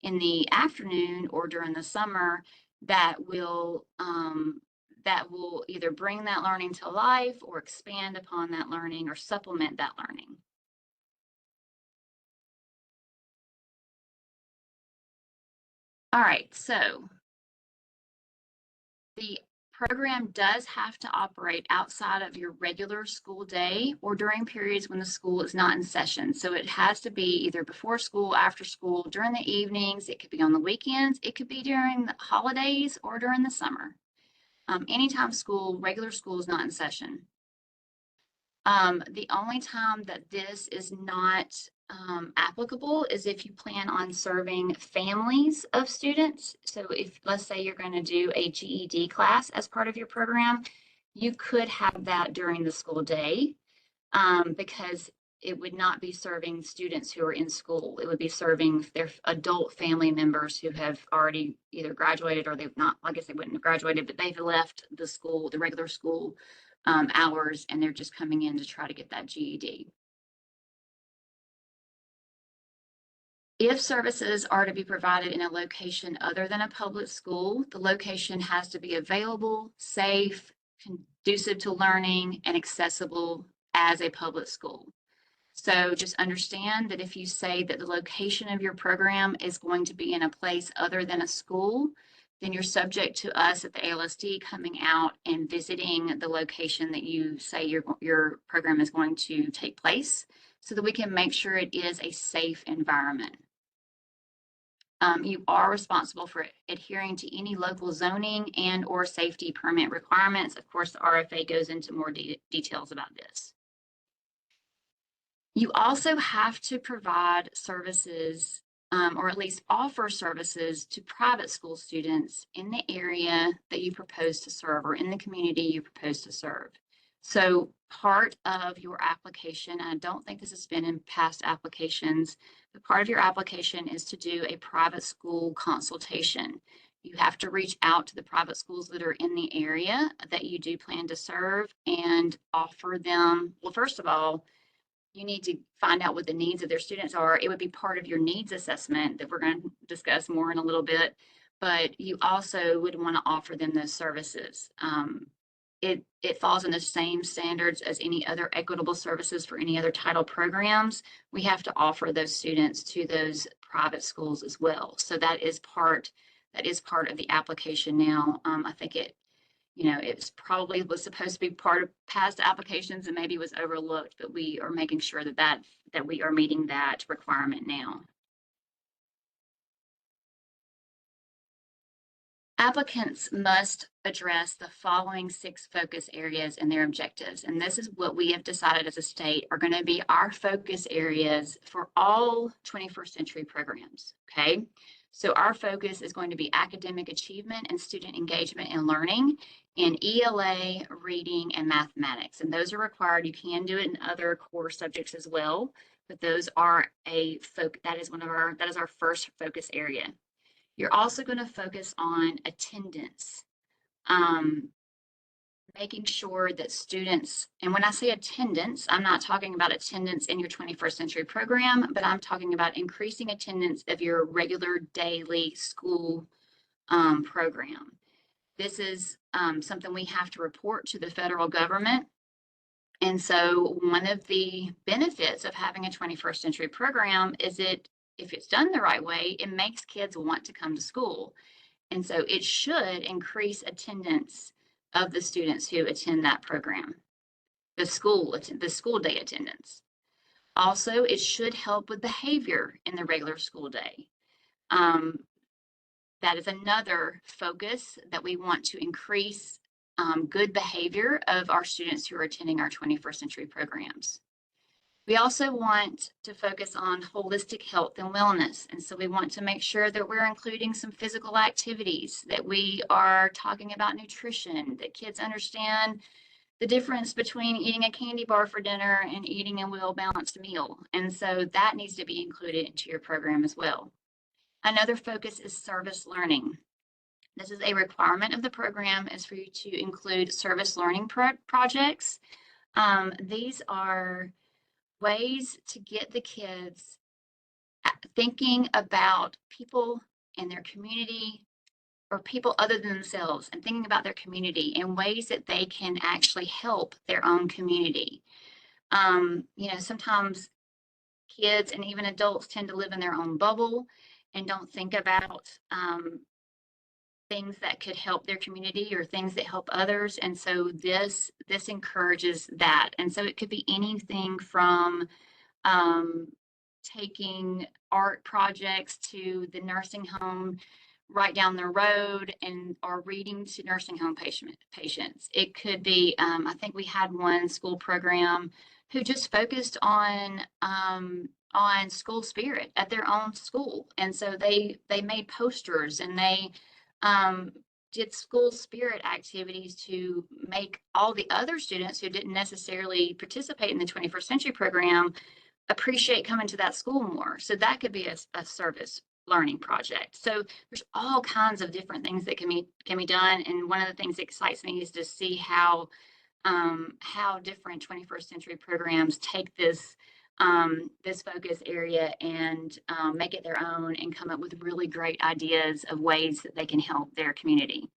in the afternoon or during the summer that will either bring that learning to life or expand upon that learning or supplement that learning. All right, so the program does have to operate outside of your regular school day or during periods when the school is not in session. So it has to be either before school, after school, during the evenings. It could be on the weekends. It could be during the holidays or during the summer. Anytime regular school is not in session. The only time that this is not applicable is if you plan on serving families of students. So if, let's say, you're going to do a GED class as part of your program, you could have that during the school day because it would not be serving students who are in school. It would be serving their adult family members who have already either graduated or they've not, I guess they wouldn't have graduated, but they've left the school, the regular school hours, and they're just coming in to try to get that GED. If services are to be provided in a location other than a public school, the location has to be available, safe, conducive to learning, and accessible as a public school. So just understand that if you say that the location of your program is going to be in a place other than a school, then you're subject to us at the ALSD coming out and visiting the location that you say your program is going to take place so that we can make sure it is a safe environment. You are responsible for adhering to any local zoning and or safety permit requirements. Of course, the RFA goes into more details about this. You also have to provide services or at least offer services to private school students in the area that you propose to serve or in the community you propose to serve. So part of your application, I don't think this has been in past applications, but part of your application is to do a private school consultation. You have to reach out to the private schools that are in the area that you do plan to serve and offer them, well, first of all, you need to find out what the needs of their students are. It would be part of your needs assessment that we're going to discuss more in a little bit, but you also would want to offer them those services. It falls in the same standards as any other equitable services for any other title programs. We have to offer those students to those private schools as well. So that is part of the application now. I think it probably was supposed to be part of past applications and maybe was overlooked, but we are making sure that we are meeting that requirement now. Applicants must address the following 6 focus areas and their objectives. And this is what we have decided as a state are going to be our focus areas for all 21st century programs. Okay. So our focus is going to be academic achievement and student engagement and learning in ELA, reading, and mathematics. And those are required. You can do it in other core subjects as well, but those are that is our first focus area. You're also going to focus on attendance, making sure that students, and when I say attendance, I'm not talking about attendance in your 21st century program, but I'm talking about increasing attendance of your regular daily school program. This is something we have to report to the federal government. And so one of the benefits of having a 21st century program is if it's done the right way, it makes kids want to come to school. And so it should increase attendance of the students who attend that program, the school day attendance. Also, it should help with behavior in the regular school day. That is another focus that we want to increase good behavior of our students who are attending our 21st century programs. We also want to focus on holistic health and wellness. And so we want to make sure that we're including some physical activities, that we are talking about nutrition, that kids understand the difference between eating a candy bar for dinner and eating a well-balanced meal. And so that needs to be included into your program as well. Another focus is service learning. This is a requirement of the program, is for you to include service learning projects. These are ways to get the kids thinking about people in their community or people other than themselves and thinking about their community in ways that they can actually help their own community. Sometimes kids and even adults tend to live in their own bubble and don't think about things that could help their community or things that help others. And so this encourages that. And so it could be anything from taking art projects to the nursing home right down the road or reading to nursing home patients. It could be, I think we had one school program who just focused on school spirit at their own school. And so they made posters and they did school spirit activities to make all the other students who didn't necessarily participate in the 21st century program appreciate coming to that school more. So that could be a service learning project. So there's all kinds of different things that can be done. And one of the things that excites me is to see how different 21st century programs take this this focus area and make it their own and come up with really great ideas of ways that they can help their community.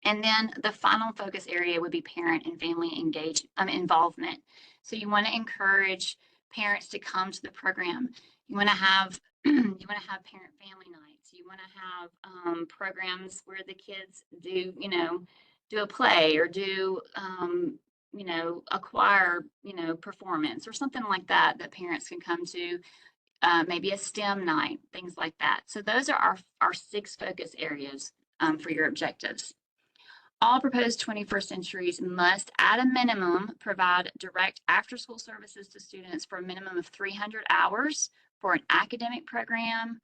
And then the final focus area would be parent and family involvement. So you want to encourage parents to come to the program. You want to have parent family nights. You want to have programs where the kids do a play or do a choir performance or something like that that parents can come to. Maybe a STEM night, things like that. So those are our 6 focus areas for your objectives. All proposed 21st centuries must, at a minimum, provide direct after-school services to students for a minimum of 300 hours for an academic program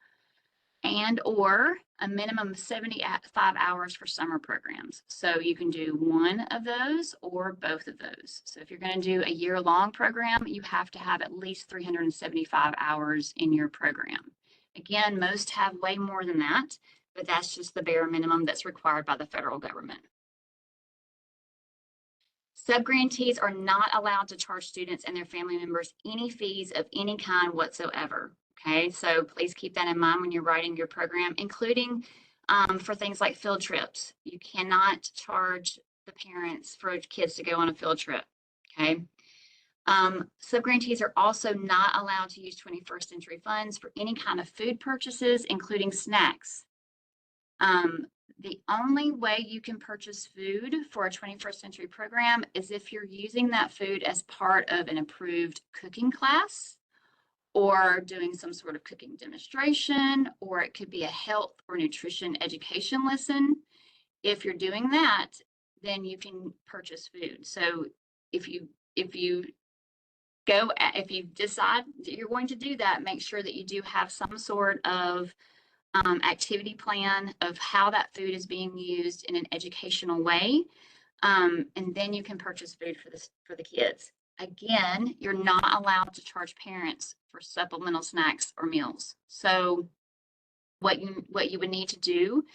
and/or a minimum of 75 hours for summer programs. So you can do one of those or both of those. So if you're going to do a year-long program, you have to have at least 375 hours in your program. Again, most have way more than that, but that's just the bare minimum that's required by the federal government. Subgrantees are not allowed to charge students and their family members any fees of any kind whatsoever. Okay, so please keep that in mind when you're writing your program, including for things like field trips. You cannot charge the parents for kids to go on a field trip. Okay. Subgrantees are also not allowed to use 21st century funds for any kind of food purchases, including snacks. The only way you can purchase food for a 21st century program is if you're using that food as part of an approved cooking class or doing some sort of cooking demonstration, or it could be a health or nutrition education lesson. If you're doing that, then you can purchase food. So if you decide that you're going to do that, make sure that you do have some sort of activity plan of how that food is being used in an educational way, and then you can purchase food for the kids. Again, you're not allowed to charge parents for supplemental snacks or meals. So what you would need to do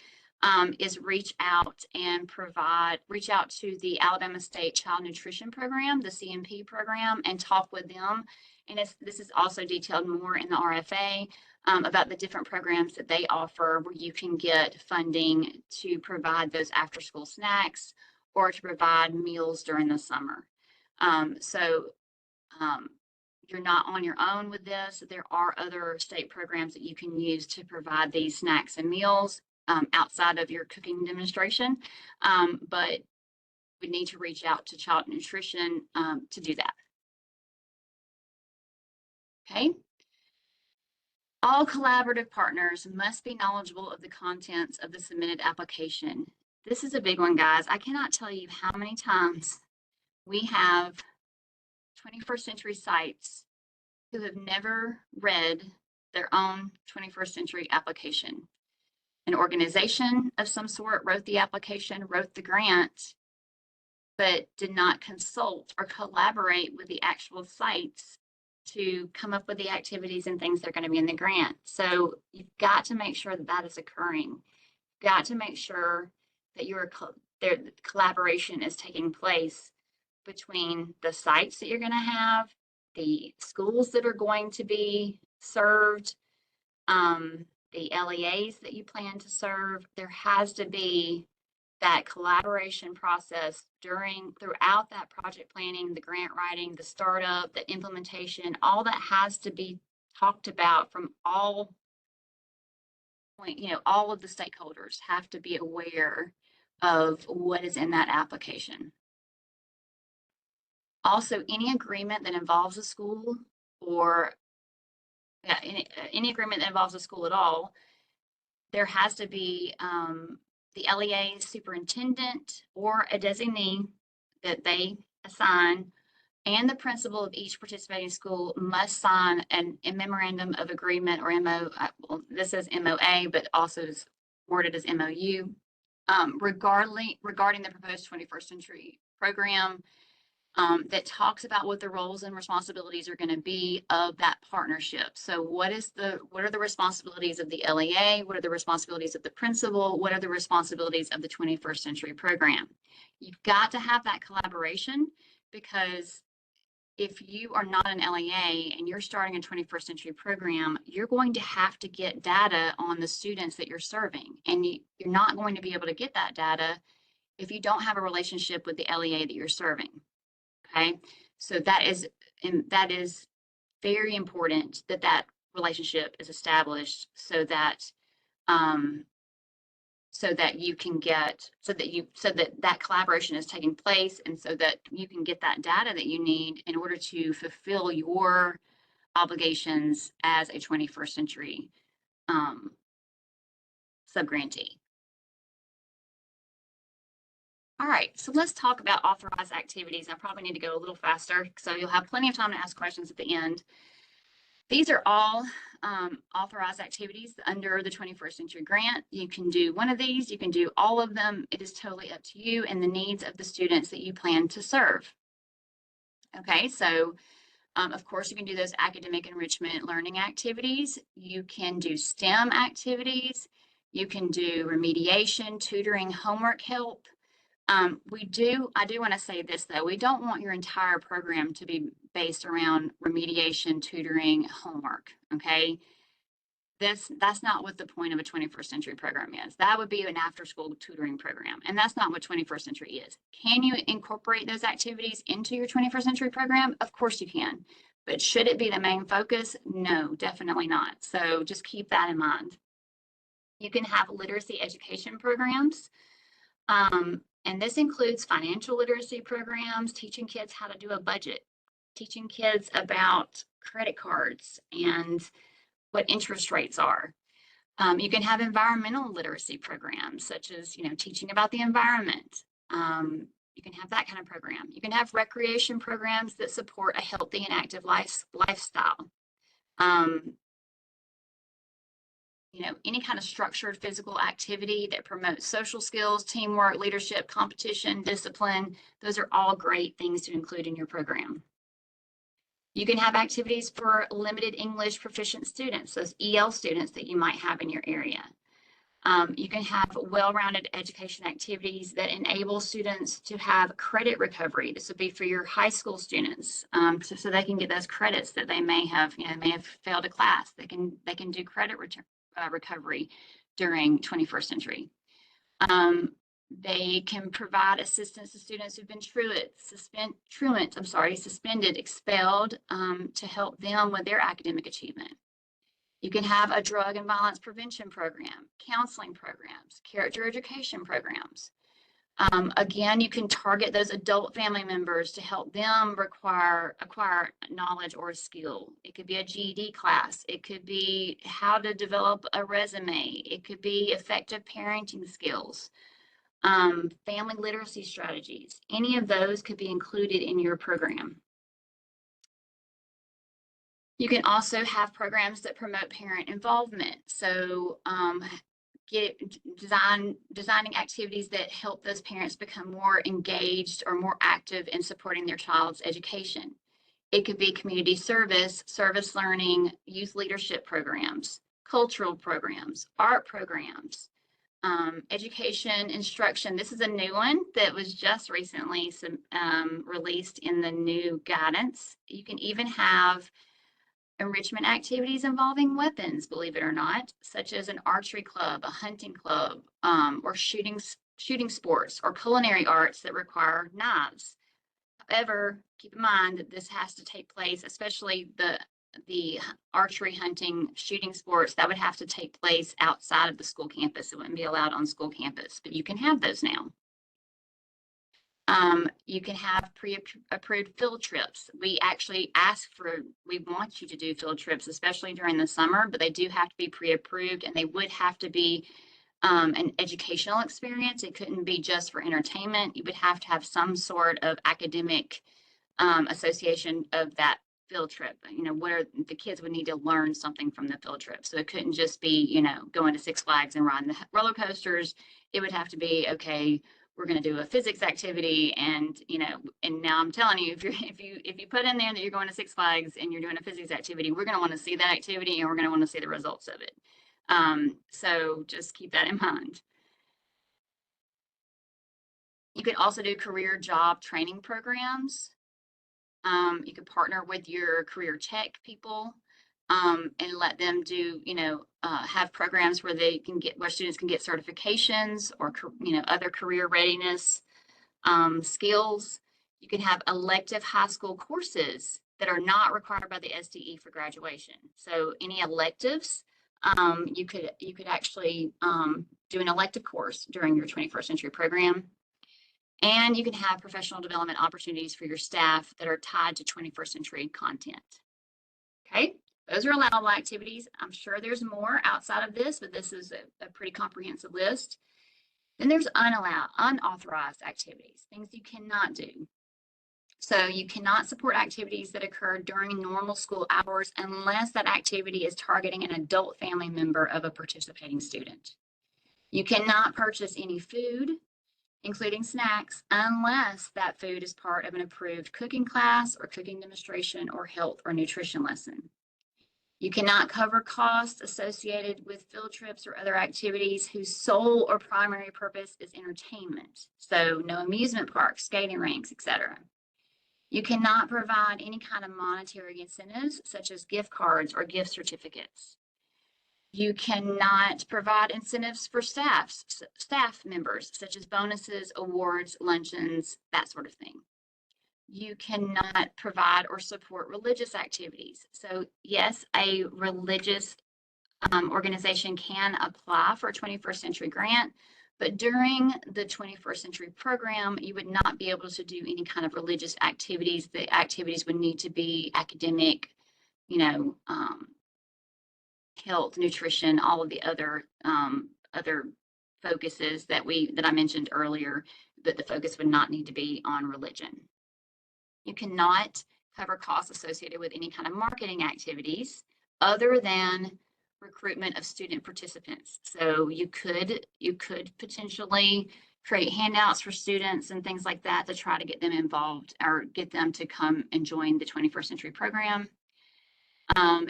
is reach out to the Alabama State Child Nutrition Program, the CNP program, and talk with them. And this is also detailed more in the RFA about the different programs that they offer where you can get funding to provide those after-school snacks or to provide meals during the summer. You're not on your own with this. There are other state programs that you can use to provide these snacks and meals outside of your cooking demonstration, but we need to reach out to Child Nutrition to do that. Okay. All collaborative partners must be knowledgeable of the contents of the submitted application. This is a big one, guys. I cannot tell you how many times we have 21st century sites who have never read their own 21st century application. An organization of some sort wrote the application, wrote the grant, but did not consult or collaborate with the actual sites to come up with the activities and things that are going to be in the grant. So you've got to make sure that that is occurring. You've got to make sure that the collaboration is taking place between the sites that you're going to have, the schools that are going to be served, the LEAs that you plan to serve. There has to be that collaboration process throughout that project planning, the grant writing, the startup, the implementation, all that has to be talked about from all of the stakeholders have to be aware of what is in that application. Also, any agreement that involves a school or any agreement that involves a school at all, there has to be the LEA superintendent or a designee that they assign, and the principal of each participating school must sign a memorandum of agreement or MO. Well, this says MOA, but also is worded as MOU regarding the proposed 21st century program. That talks about what the roles and responsibilities are going to be of that partnership. So what are the responsibilities of the LEA? What are the responsibilities of the principal? What are the responsibilities of the 21st century program? You've got to have that collaboration because if you are not an LEA and you're starting a 21st century program, you're going to have to get data on the students that you're serving. And you're not going to be able to get that data if you don't have a relationship with the LEA that you're serving. Okay. So that is very important that that relationship is established so that um, you can get so that that collaboration is taking place, and so that you can get that data that you need in order to fulfill your obligations as a 21st century subgrantee. All right, so let's talk about authorized activities. I probably need to go a little faster, so you'll have plenty of time to ask questions at the end. These are all authorized activities under the 21st Century Grant. You can do one of these, you can do all of them. It is totally up to you and the needs of the students that you plan to serve. Okay, so of course you can do those academic enrichment learning activities. You can do STEM activities. You can do remediation, tutoring, homework help. I do want to say this though, we don't want your entire program to be based around remediation, tutoring, homework, okay? That's not what the point of a 21st century program is. That would be an after-school tutoring program, and that's not what 21st century is. Can you incorporate those activities into your 21st century program? Of course you can, but should it be the main focus? No, definitely not. So just keep that in mind. You can have literacy education programs. And this includes financial literacy programs, teaching kids how to do a budget, teaching kids about credit cards and what interest rates are. You can have environmental literacy programs, such as, teaching about the environment. You can have that kind of program. You can have recreation programs that support a healthy and active lifestyle. Any kind of structured physical activity that promotes social skills, teamwork, leadership, competition, discipline. Those are all great things to include in your program. You can have activities for limited English proficient students, those EL students that you might have in your area. You can have well-rounded education activities that enable students to have credit recovery. This would be for your high school students, so they can get those credits that they may have failed a class. They can do credit recovery during 21st century. They can provide assistance to students who've been suspended, expelled, to help them with their academic achievement. You can have a drug and violence prevention program, counseling programs, character education programs. Again, you can target those adult family members to help them acquire knowledge or a skill. It could be a GED class. It could be how to develop a resume. It could be effective parenting skills, family literacy strategies. Any of those could be included in your program. You can also have programs that promote parent involvement. So designing activities that help those parents become more engaged or more active in supporting their child's education. It could be community service, service learning, youth leadership programs, cultural programs, art programs, education, instruction. This is a new one that was just recently released in the new guidance. You can even have enrichment activities involving weapons, believe it or not, such as an archery club, a hunting club, or shooting sports, or culinary arts that require knives. However, keep in mind that this has to take place, especially the archery, hunting, shooting sports, that would have to take place outside of the school campus. It wouldn't be allowed on school campus, but you can have those now. You can have pre-approved field trips. We actually we want you to do field trips, especially during the summer, but they do have to be pre-approved, and they would have to be an educational experience. It couldn't be just for entertainment. You would have to have some sort of academic association of that field trip. Where the kids would need to learn something from the field trip. So it couldn't just be, going to Six Flags and riding the roller coasters. It would have to be, okay, we're going to do a physics activity, and and now I'm telling you, if you put in there that you're going to Six Flags and you're doing a physics activity, we're going to want to see that activity, and we're going to want to see the results of it. So just keep that in mind. You could also do career job training programs. You could partner with your career tech people, and let them do, have programs where where students can get certifications or, other career readiness skills. You can have elective high school courses that are not required by the SDE for graduation. So any electives, you could actually do an elective course during your 21st century program. And you can have professional development opportunities for your staff that are tied to 21st century content. Okay, those are allowable activities. I'm sure there's more outside of this, but this is a pretty comprehensive list. Then there's unauthorized activities, things you cannot do. So you cannot support activities that occur during normal school hours unless that activity is targeting an adult family member of a participating student. You cannot purchase any food, including snacks, unless that food is part of an approved cooking class or cooking demonstration or health or nutrition lesson. You cannot cover costs associated with field trips or other activities whose sole or primary purpose is entertainment. So no amusement parks, skating rinks, etc. You cannot provide any kind of monetary incentives, such as gift cards or gift certificates. You cannot provide incentives for staff members, such as bonuses, awards, luncheons, that sort of thing. You cannot provide or support religious activities. So yes, a religious organization can apply for a 21st century grant, but during the 21st century program, you would not be able to do any kind of religious activities. The activities would need to be academic, health, nutrition, all of the other focuses that I mentioned earlier, but the focus would not need to be on religion. You cannot cover costs associated with any kind of marketing activities other than recruitment of student participants. So you could potentially create handouts for students and things like that to try to get them involved or get them to come and join the 21st century program.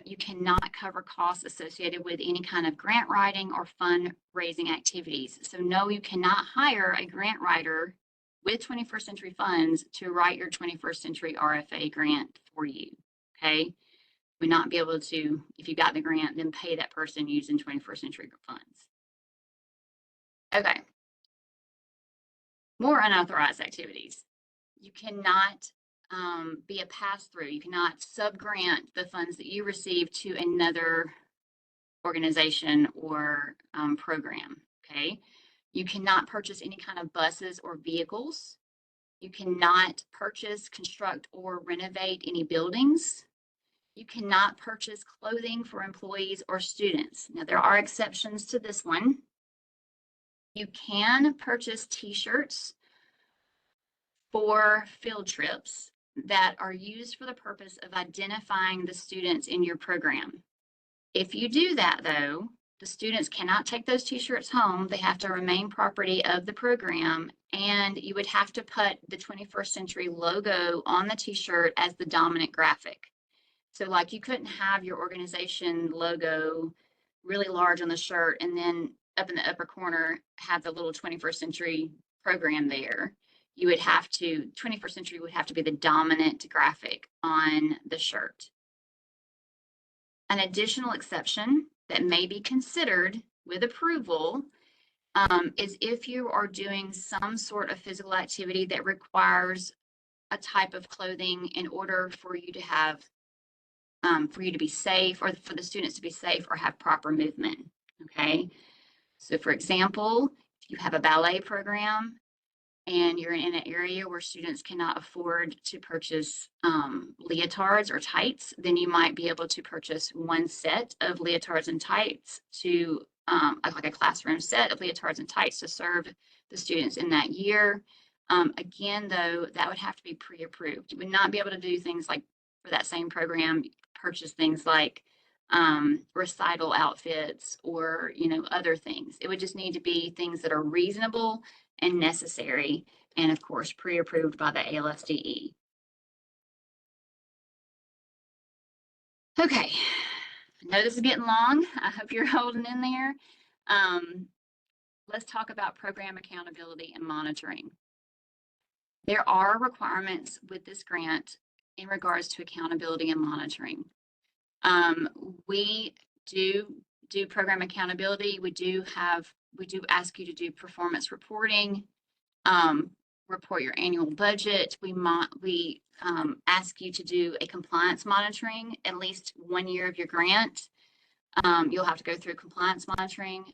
You cannot cover costs associated with any kind of grant writing or fundraising activities. So no, you cannot hire a grant writer with 21st century funds to write your 21st century RFA grant for you. Okay, would not be able to, if you got the grant, then pay that person using 21st century funds. Okay, more unauthorized activities. You cannot be a pass-through. You cannot sub-grant the funds that you receive to another organization or program. Okay, you cannot purchase any kind of buses or vehicles. You cannot purchase, construct, or renovate any buildings. You cannot purchase clothing for employees or students. Now, there are exceptions to this one. You can purchase t-shirts for field trips that are used for the purpose of identifying the students in your program. If you do that, though, the students cannot take those t-shirts home. They have to remain property of the program, and you would have to put the 21st century logo on the t-shirt as the dominant graphic. So like you couldn't have your organization logo really large on the shirt and then up in the upper corner have the little 21st century program there. You would have to, 21st century would have to be the dominant graphic on the shirt. An additional exception that may be considered with approval is if you are doing some sort of physical activity that requires a type of clothing in order for you to have, for you to be safe or for the students to be safe or have proper movement. Okay. So for example, if you have a ballet program and you're in an area where students cannot afford to purchase leotards or tights, then you might be able to purchase one set of leotards and tights to, like a classroom set of leotards and tights to serve the students in that year. Again, though, that would have to be pre-approved. You would not be able to do things like, for that same program, purchase things like recital outfits or, other things. It would just need to be things that are reasonable and necessary, and of course, pre-approved by the ALSDE. Okay, I know this is getting long. I hope you're holding in there. Let's talk about program accountability and monitoring. There are requirements with this grant in regards to accountability and monitoring. We do program accountability. We do ask you to do performance reporting, report your annual budget. We ask you to do a compliance monitoring at least 1 year of your grant. You'll have to go through compliance monitoring.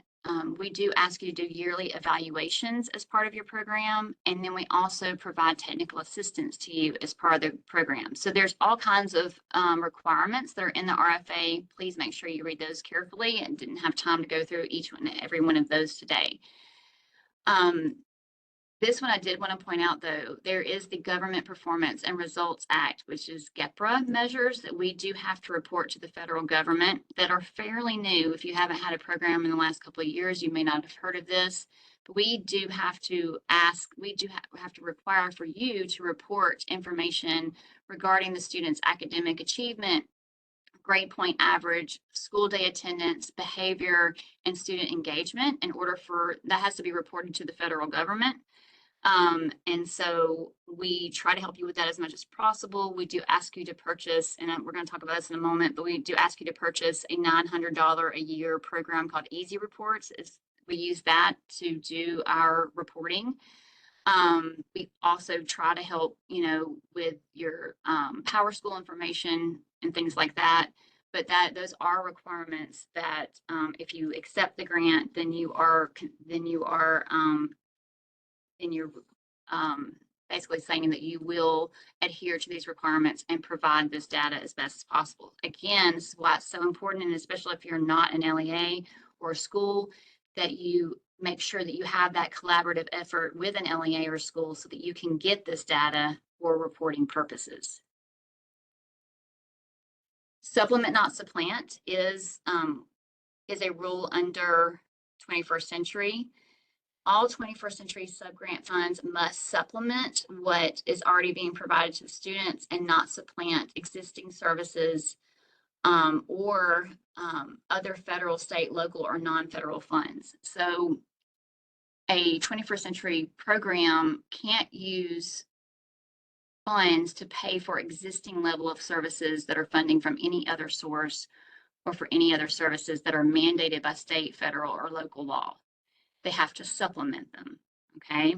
We do ask you to do yearly evaluations as part of your program, and then we also provide technical assistance to you as part of the program. So there's all kinds of requirements that are in the RFA. Please make sure you read those carefully, and didn't have time to go through every one of those today. This one I did want to point out, though, there is the Government Performance and Results Act, which is GPRA measures that we do have to report to the federal government that are fairly new. If you haven't had a program in the last couple of years, you may not have heard of this, but we do have to require for you to report information regarding the student's academic achievement, grade point average, school day attendance, behavior, and student engagement. In order for that has to be reported to the federal government. And so we try to help you with that as much as possible. We do ask you to purchase, and we're going to talk about this in a moment, but we do ask you to purchase a $900 a year program called Easy Reports. We use that to do our reporting. We also try to help, with your Power School information and things like that. But those are requirements that if you accept the grant, then you're basically saying that you will adhere to these requirements and provide this data as best as possible. Again, this is why it's so important, and especially if you're not an LEA or a school, that you make sure that you have that collaborative effort with an LEA or school so that you can get this data for reporting purposes. Supplement, not supplant is a rule under 21st Century. All 21st Century subgrant funds must supplement what is already being provided to the students and not supplant existing services or other federal, state, local, or non-federal funds. So a 21st Century program can't use funds to pay for existing level of services that are funding from any other source or for any other services that are mandated by state, federal, or local law. They have to supplement them, okay?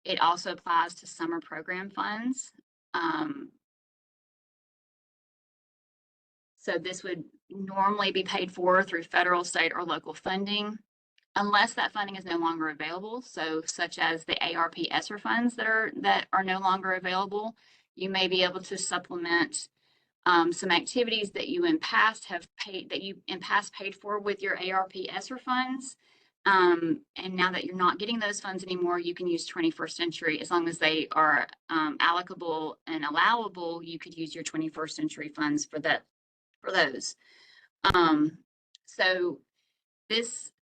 It also applies to summer program funds. So this would normally be paid for through federal, state, or local funding, unless that funding is no longer available. So such as the ARP ESSER funds that are no longer available, you may be able to supplement some activities that you in past paid for with your ARP ESSER funds. And now that you're not getting those funds anymore, you can use 21st Century. As long as they are allocable and allowable, you could use your 21st Century funds for those. So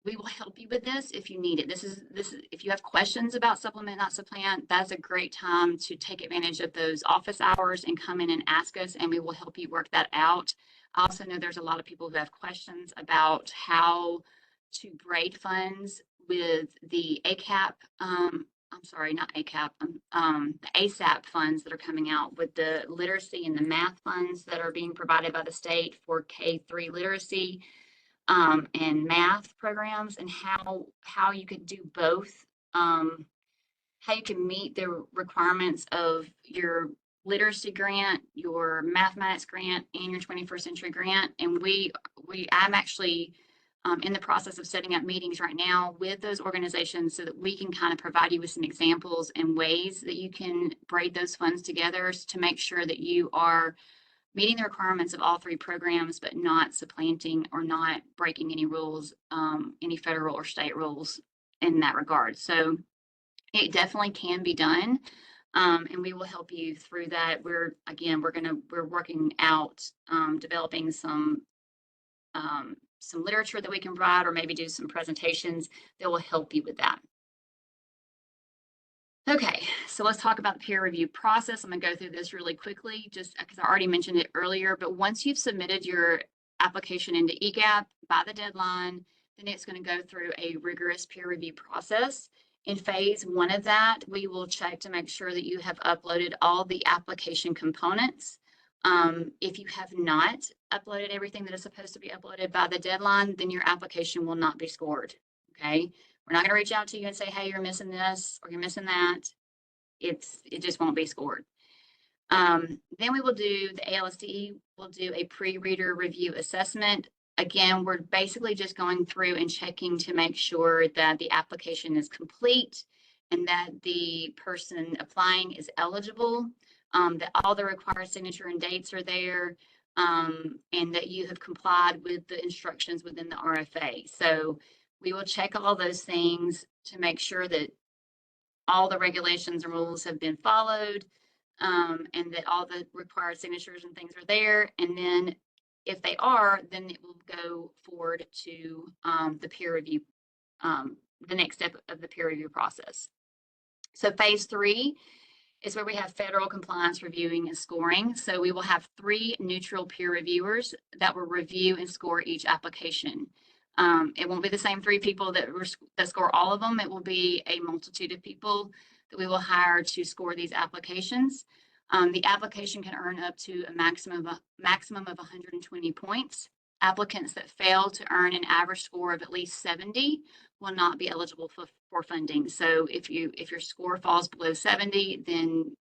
we will help you with this if you need it. This is if you have questions about supplement, not supplant, that's a great time to take advantage of those office hours and come in and ask us, and we will help you work that out. I also know there's a lot of people who have questions about how to braid funds with the ACAP, I'm sorry, not ACAP, the ASAP funds that are coming out with the literacy and the math funds that are being provided by the state for K-3 literacy and math programs, and how you could do both, how you can meet the requirements of your literacy grant, your mathematics grant, and your 21st Century grant. And I'm actually in the process of setting up meetings right now with those organizations so that we can kind of provide you with some examples and ways that you can braid those funds together to make sure that you are meeting the requirements of all three programs, but not supplanting or not breaking any rules, any federal or state rules in that regard. So it definitely can be done. And we will help you through that. We're working out, developing some literature that we can provide, or maybe do some presentations that will help you with that. Okay, so let's talk about the peer review process. I'm going to go through this really quickly, just because I already mentioned it earlier, but once you've submitted your application into EGAP by the deadline, then it's going to go through a rigorous peer review process. In phase 1 of that, we will check to make sure that you have uploaded all the application components. If you have not uploaded everything that is supposed to be uploaded by the deadline, then your application will not be scored. Okay. We're not going to reach out to you and say, hey, you're missing this or you're missing that. It just won't be scored. Then we will do, the ALSDE will do a pre-reader review assessment. Again, we're basically just going through and checking to make sure that the application is complete and that the person applying is eligible, that all the required signature and dates are there, and that you have complied with the instructions within the RFA. So we will check all those things to make sure that all the regulations and rules have been followed, and that all the required signatures and things are there. And then if they are, then it will go forward to the peer review, the next step of the peer review process. So phase 3 is where we have federal compliance reviewing and scoring. So we will have 3 neutral peer reviewers that will review and score each application. It won't be the same 3 people that score all of them. It will be a multitude of people that we will hire to score these applications. The application can earn up to a maximum of 120 points. Applicants that fail to earn an average score of at least 70 will not be eligible for funding. So if your score falls below 70, then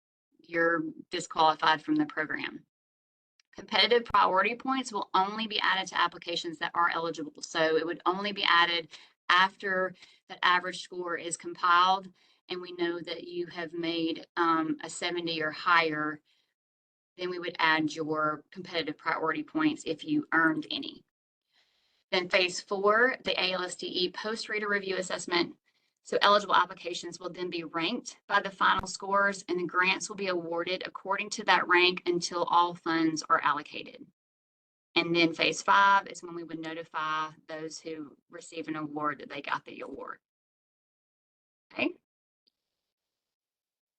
you're disqualified from the program. Competitive priority points will only be added to applications that are eligible. So it would only be added after that average score is compiled and we know that you have made a 70 or higher. Then we would add your competitive priority points if you earned any. Then phase 4, the ALSDE post-reader review assessment. So eligible applications will then be ranked by the final scores and the grants will be awarded according to that rank until all funds are allocated. And then phase 5 is when we would notify those who receive an award that they got the award. Okay.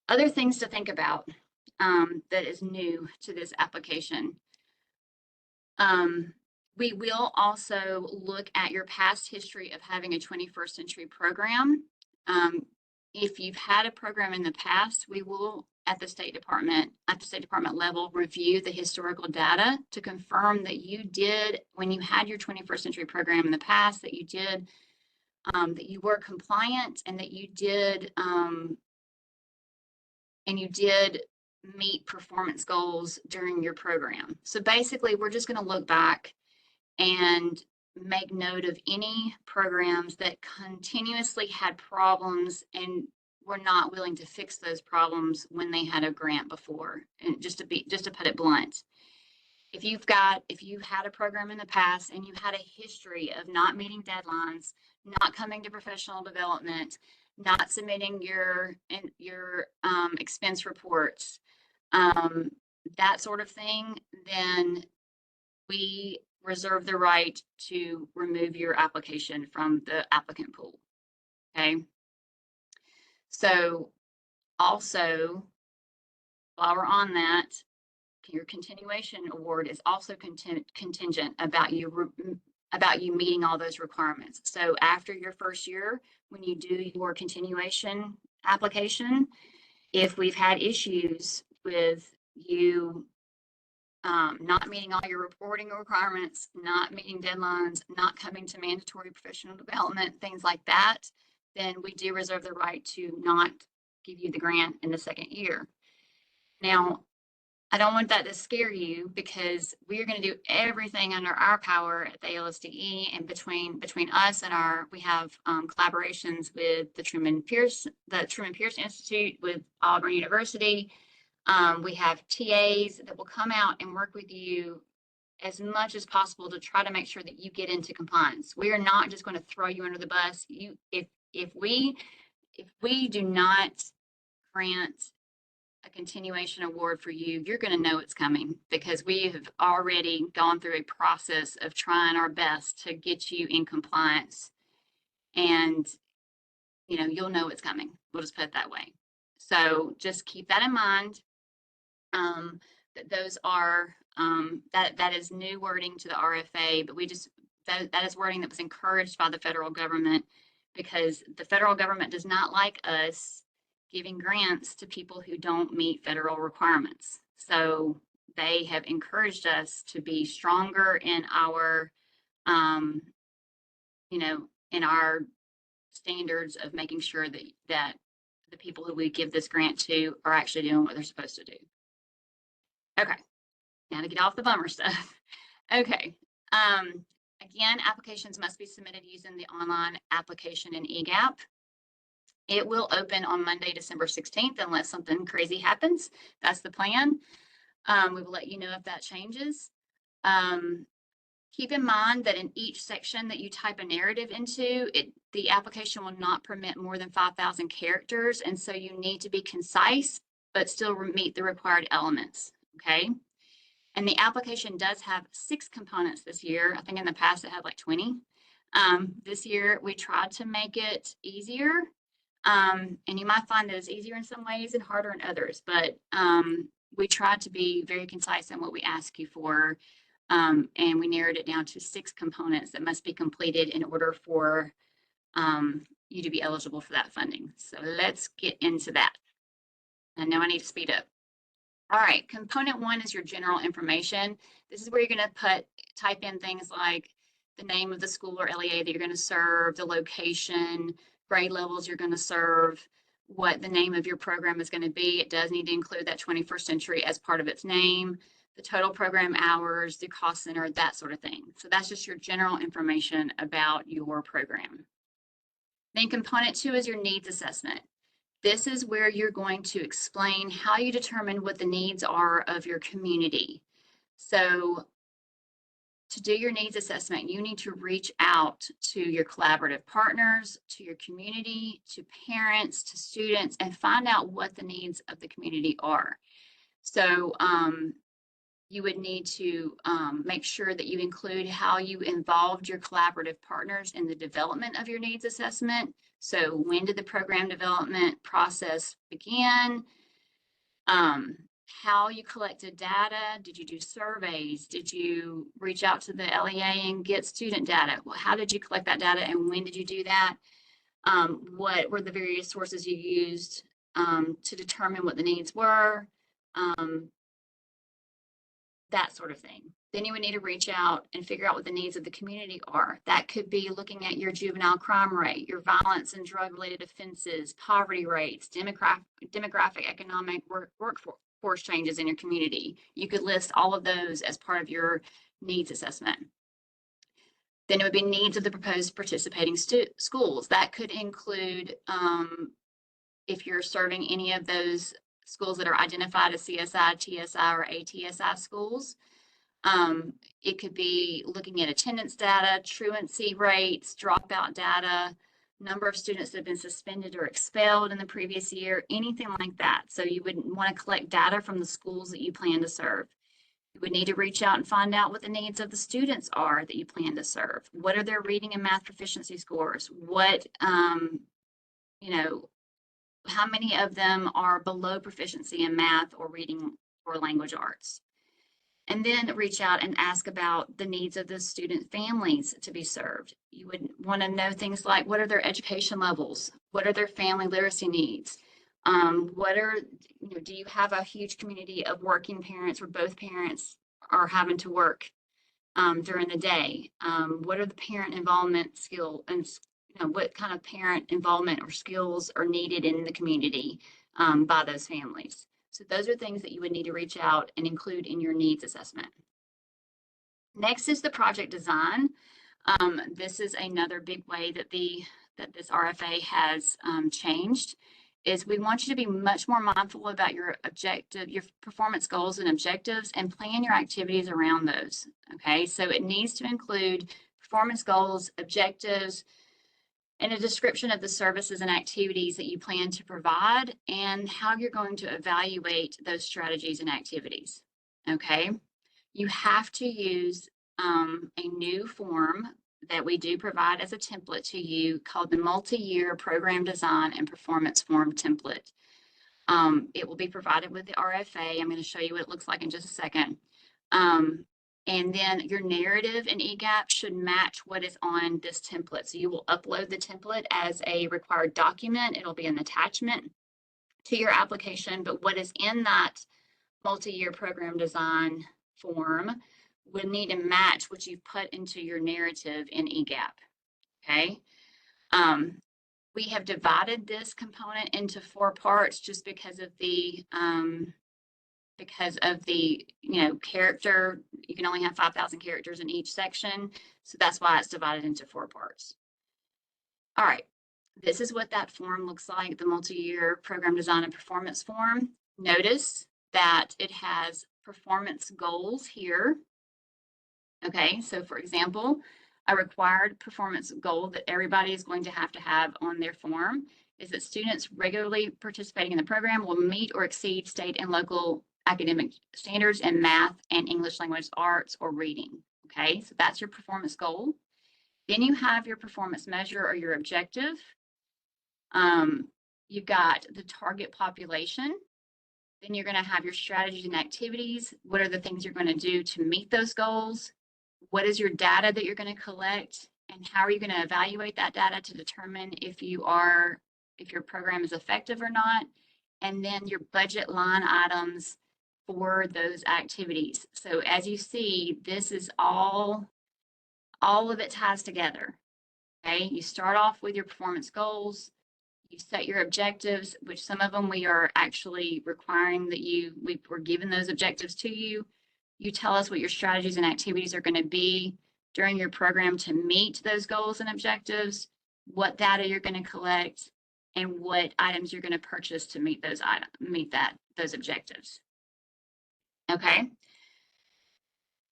Other things to think about that is new to this application. We will also look at your past history of having a 21st century program. If you've had a program in the past, we will at the State Department level review the historical data to confirm that you did, when you had your 21st century program in the past, that you did, that you were compliant and that you did meet performance goals during your program. So basically, we're just going to look back and make note of any programs that continuously had problems and were not willing to fix those problems when they had a grant before. And just to put it blunt, if you had a program in the past and you had a history of not meeting deadlines, not coming to professional development, not submitting your expense reports, that sort of thing, then we reserve the right to remove your application from the applicant pool. Okay. So also, while we're on that, your continuation award is also contingent about you meeting all those requirements. So after your first year, when you do your continuation application, if we've had issues with you not meeting all your reporting requirements, not meeting deadlines, not coming to mandatory professional development, things like that, then we do reserve the right to not give you the grant in the second year. Now, I don't want that to scare you because we are going to do everything under our power at the ALSDE, and between us and we have collaborations with the Truman Pierce Institute, with Auburn University. We have TAs that will come out and work with you as much as possible to try to make sure that you get into compliance. We are not just going to throw you under the bus. If we do not grant a continuation award for you, you're going to know it's coming because we have already gone through a process of trying our best to get you in compliance, and you'll know it's coming. We'll just put it that way. So just keep that in mind. That those are that is new wording to the RFA, but that is wording that was encouraged by the federal government because the federal government does not like us giving grants to people who don't meet federal requirements. So they have encouraged us to be stronger in our, um, in our standards of making sure that the people who we give this grant to are actually doing what they're supposed to do. Okay, now to get off the bummer stuff. Okay, again, applications must be submitted using the online application in eGap. It will open on Monday, December 16th, unless something crazy happens. That's the plan. We will let you know if that changes. Keep in mind that in each section that you type a narrative into, the application will not permit more than 5,000 characters, and so you need to be concise, but still meet the required elements, okay? And the application does have 6 components this year. I think in the past it had like 20. This year we tried to make it easier, and you might find that it's easier in some ways and harder in others, but we tried to be very concise in what we ask you for. And we narrowed it down to 6 components that must be completed in order for you to be eligible for that funding. So let's get into that. I know I need to speed up. All right, component 1 is your general information. This is where you're going to type in things like the name of the school or LEA that you're going to serve, the location, grade levels you're going to serve, what the name of your program is going to be. It does need to include that 21st century as part of its name, the total program hours, the cost center, that sort of thing. So that's just your general information about your program. Then component 2 is your needs assessment. This is where you're going to explain how you determine what the needs are of your community. So to do your needs assessment, you need to reach out to your collaborative partners, to your community, to parents, to students, and find out what the needs of the community are. So you would need to make sure that you include how you involved your collaborative partners in the development of your needs assessment. So when did the program development process begin? How you collected data? Did you do surveys? Did you reach out to the LEA and get student data? Well, how did you collect that data and when did you do that? What were the various sources you used to determine what the needs were? That sort of thing. Then you would need to reach out and figure out what the needs of the community are. That could be looking at your juvenile crime rate, your violence and drug-related offenses, poverty rates, demographic, economic, workforce changes in your community. You could list all of those as part of your needs assessment. Then it would be needs of the proposed participating schools. That could include if you're serving any of those schools that are identified as CSI, TSI, or ATSI schools. It could be looking at attendance data, truancy rates, dropout data, number of students that have been suspended or expelled in the previous year, anything like that. So you would want to collect data from the schools that you plan to serve. You would need to reach out and find out what the needs of the students are that you plan to serve. What are their reading and math proficiency scores? What, how many of them are below proficiency in math or reading or language arts? And then reach out and ask about the needs of the student families to be served. You would want to know things like, what are their education levels? What are their family literacy needs? Do you have a huge community of working parents where both parents are having to work during the day? What are the parent involvement skills and what kind of parent involvement or skills are needed in the community by those families? So those are things that you would need to reach out and include in your needs assessment. Next is the project design. This is another big way that this RFA has changed. Is we want you to be much more mindful about your performance goals and objectives, and plan your activities around those. Okay, so it needs to include performance goals, objectives, and a description of the services and activities that you plan to provide and how you're going to evaluate those strategies and activities. Okay, you have to use a new form that we do provide as a template to you called the multi-year program design and performance form template. It will be provided with the RFA. I'm going to show you what it looks like in just a second. And then your narrative in eGap should match what is on this template. So you will upload the template as a required document. It'll be an attachment to your application, but what is in that multi-year program design form would need to match what you've put into your narrative in eGap, okay? We have divided this component into 4 parts just because of the character. You can only have 5,000 characters in each section, so that's why it's divided into 4 parts. All right, this is what that form looks like, the multi-year program design and performance form. Notice that it has performance goals here. Okay, so for example, a required performance goal that everybody is going to have on their form is that students regularly participating in the program will meet or exceed state and local academic standards in math and English language arts or reading. Okay, so that's your performance goal. Then you have your performance measure or your objective. You've got the target population. Then you're going to have your strategies and activities. What are the things you're going to do to meet those goals? What is your data that you're going to collect? And how are you going to evaluate that data to determine if your program is effective or not? And then your budget line items for those activities. So as you see, this is all of it ties together. Okay, you start off with your performance goals. You set your objectives, which some of them we are actually requiring that we're giving those objectives to you. You tell us what your strategies and activities are going to be during your program to meet those goals and objectives, what data you're going to collect, and what items you're going to purchase to meet those objectives. Okay.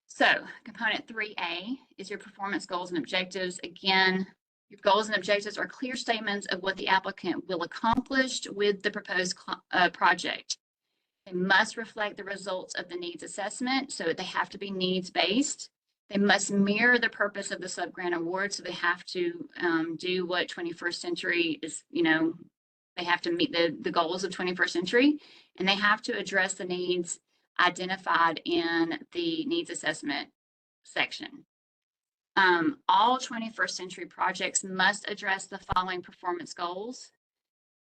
So component 3A is your performance goals and objectives. Again, your goals and objectives are clear statements of what the applicant will accomplish with the proposed project. They must reflect the results of the needs assessment, so they have to be needs-based. They must mirror the purpose of the sub-grant award, so they have to do what 21st century is, they have to meet the goals of 21st century, and they have to address the needs identified in the needs assessment section. All 21st century projects must address the following performance goals,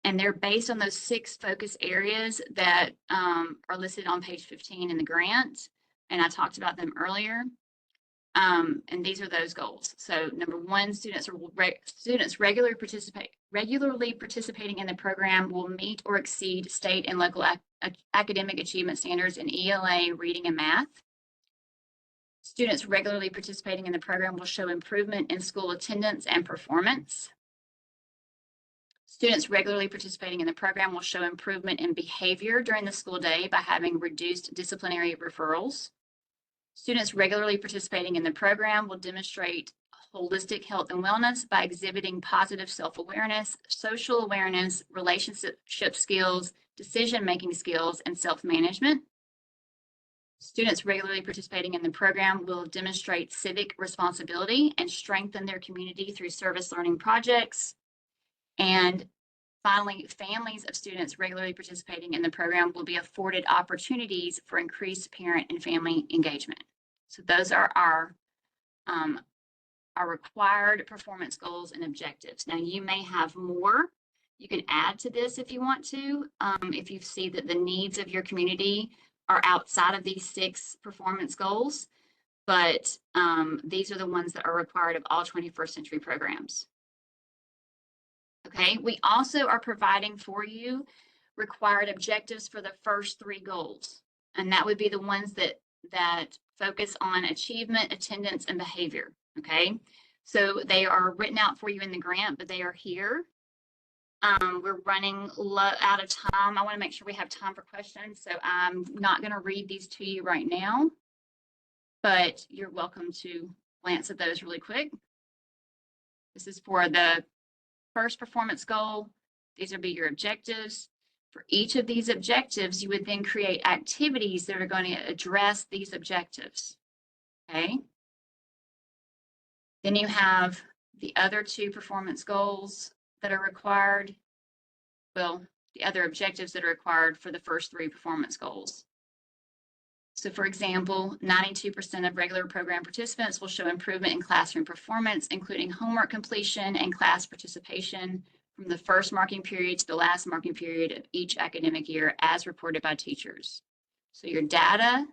and they're based on those 6 focus areas that are listed on page 15 in the grant, and I talked about them earlier. And these are those goals. So number 1, students regularly participating in the program will meet or exceed state and local academic achievement standards in ELA, reading, and math. Students regularly participating in the program will show improvement in school attendance and performance. Students regularly participating in the program will show improvement in behavior during the school day by having reduced disciplinary referrals. Students regularly participating in the program will demonstrate holistic health and wellness by exhibiting positive self-awareness, social awareness, relationship skills, decision-making skills, and self-management. Students regularly participating in the program will demonstrate civic responsibility and strengthen their community through service learning projects. And finally, families of students regularly participating in the program will be afforded opportunities for increased parent and family engagement. So those are our required performance goals and objectives. Now, you may have more. You can add to this if you want to, if you see that the needs of your community are outside of these 6 performance goals, but these are the ones that are required of all 21st century programs. Okay, we also are providing for you required objectives for the first 3 goals, and that would be the ones that focus on achievement, attendance, and behavior. Okay, so they are written out for you in the grant, but they are here. We're running out of time. I want to make sure we have time for questions, so I'm not going to read these to you right now, but you're welcome to glance at those really quick. This is for the first performance goal. These will be your objectives. For each of these objectives, you would then create activities that are going to address these objectives. Okay. Then you have the other 2 performance goals that are required. Well, the other objectives that are required for the first 3 performance goals. So for example, 92% of regular program participants will show improvement in classroom performance, including homework completion and class participation from the first marking period to the last marking period of each academic year as reported by teachers. So your data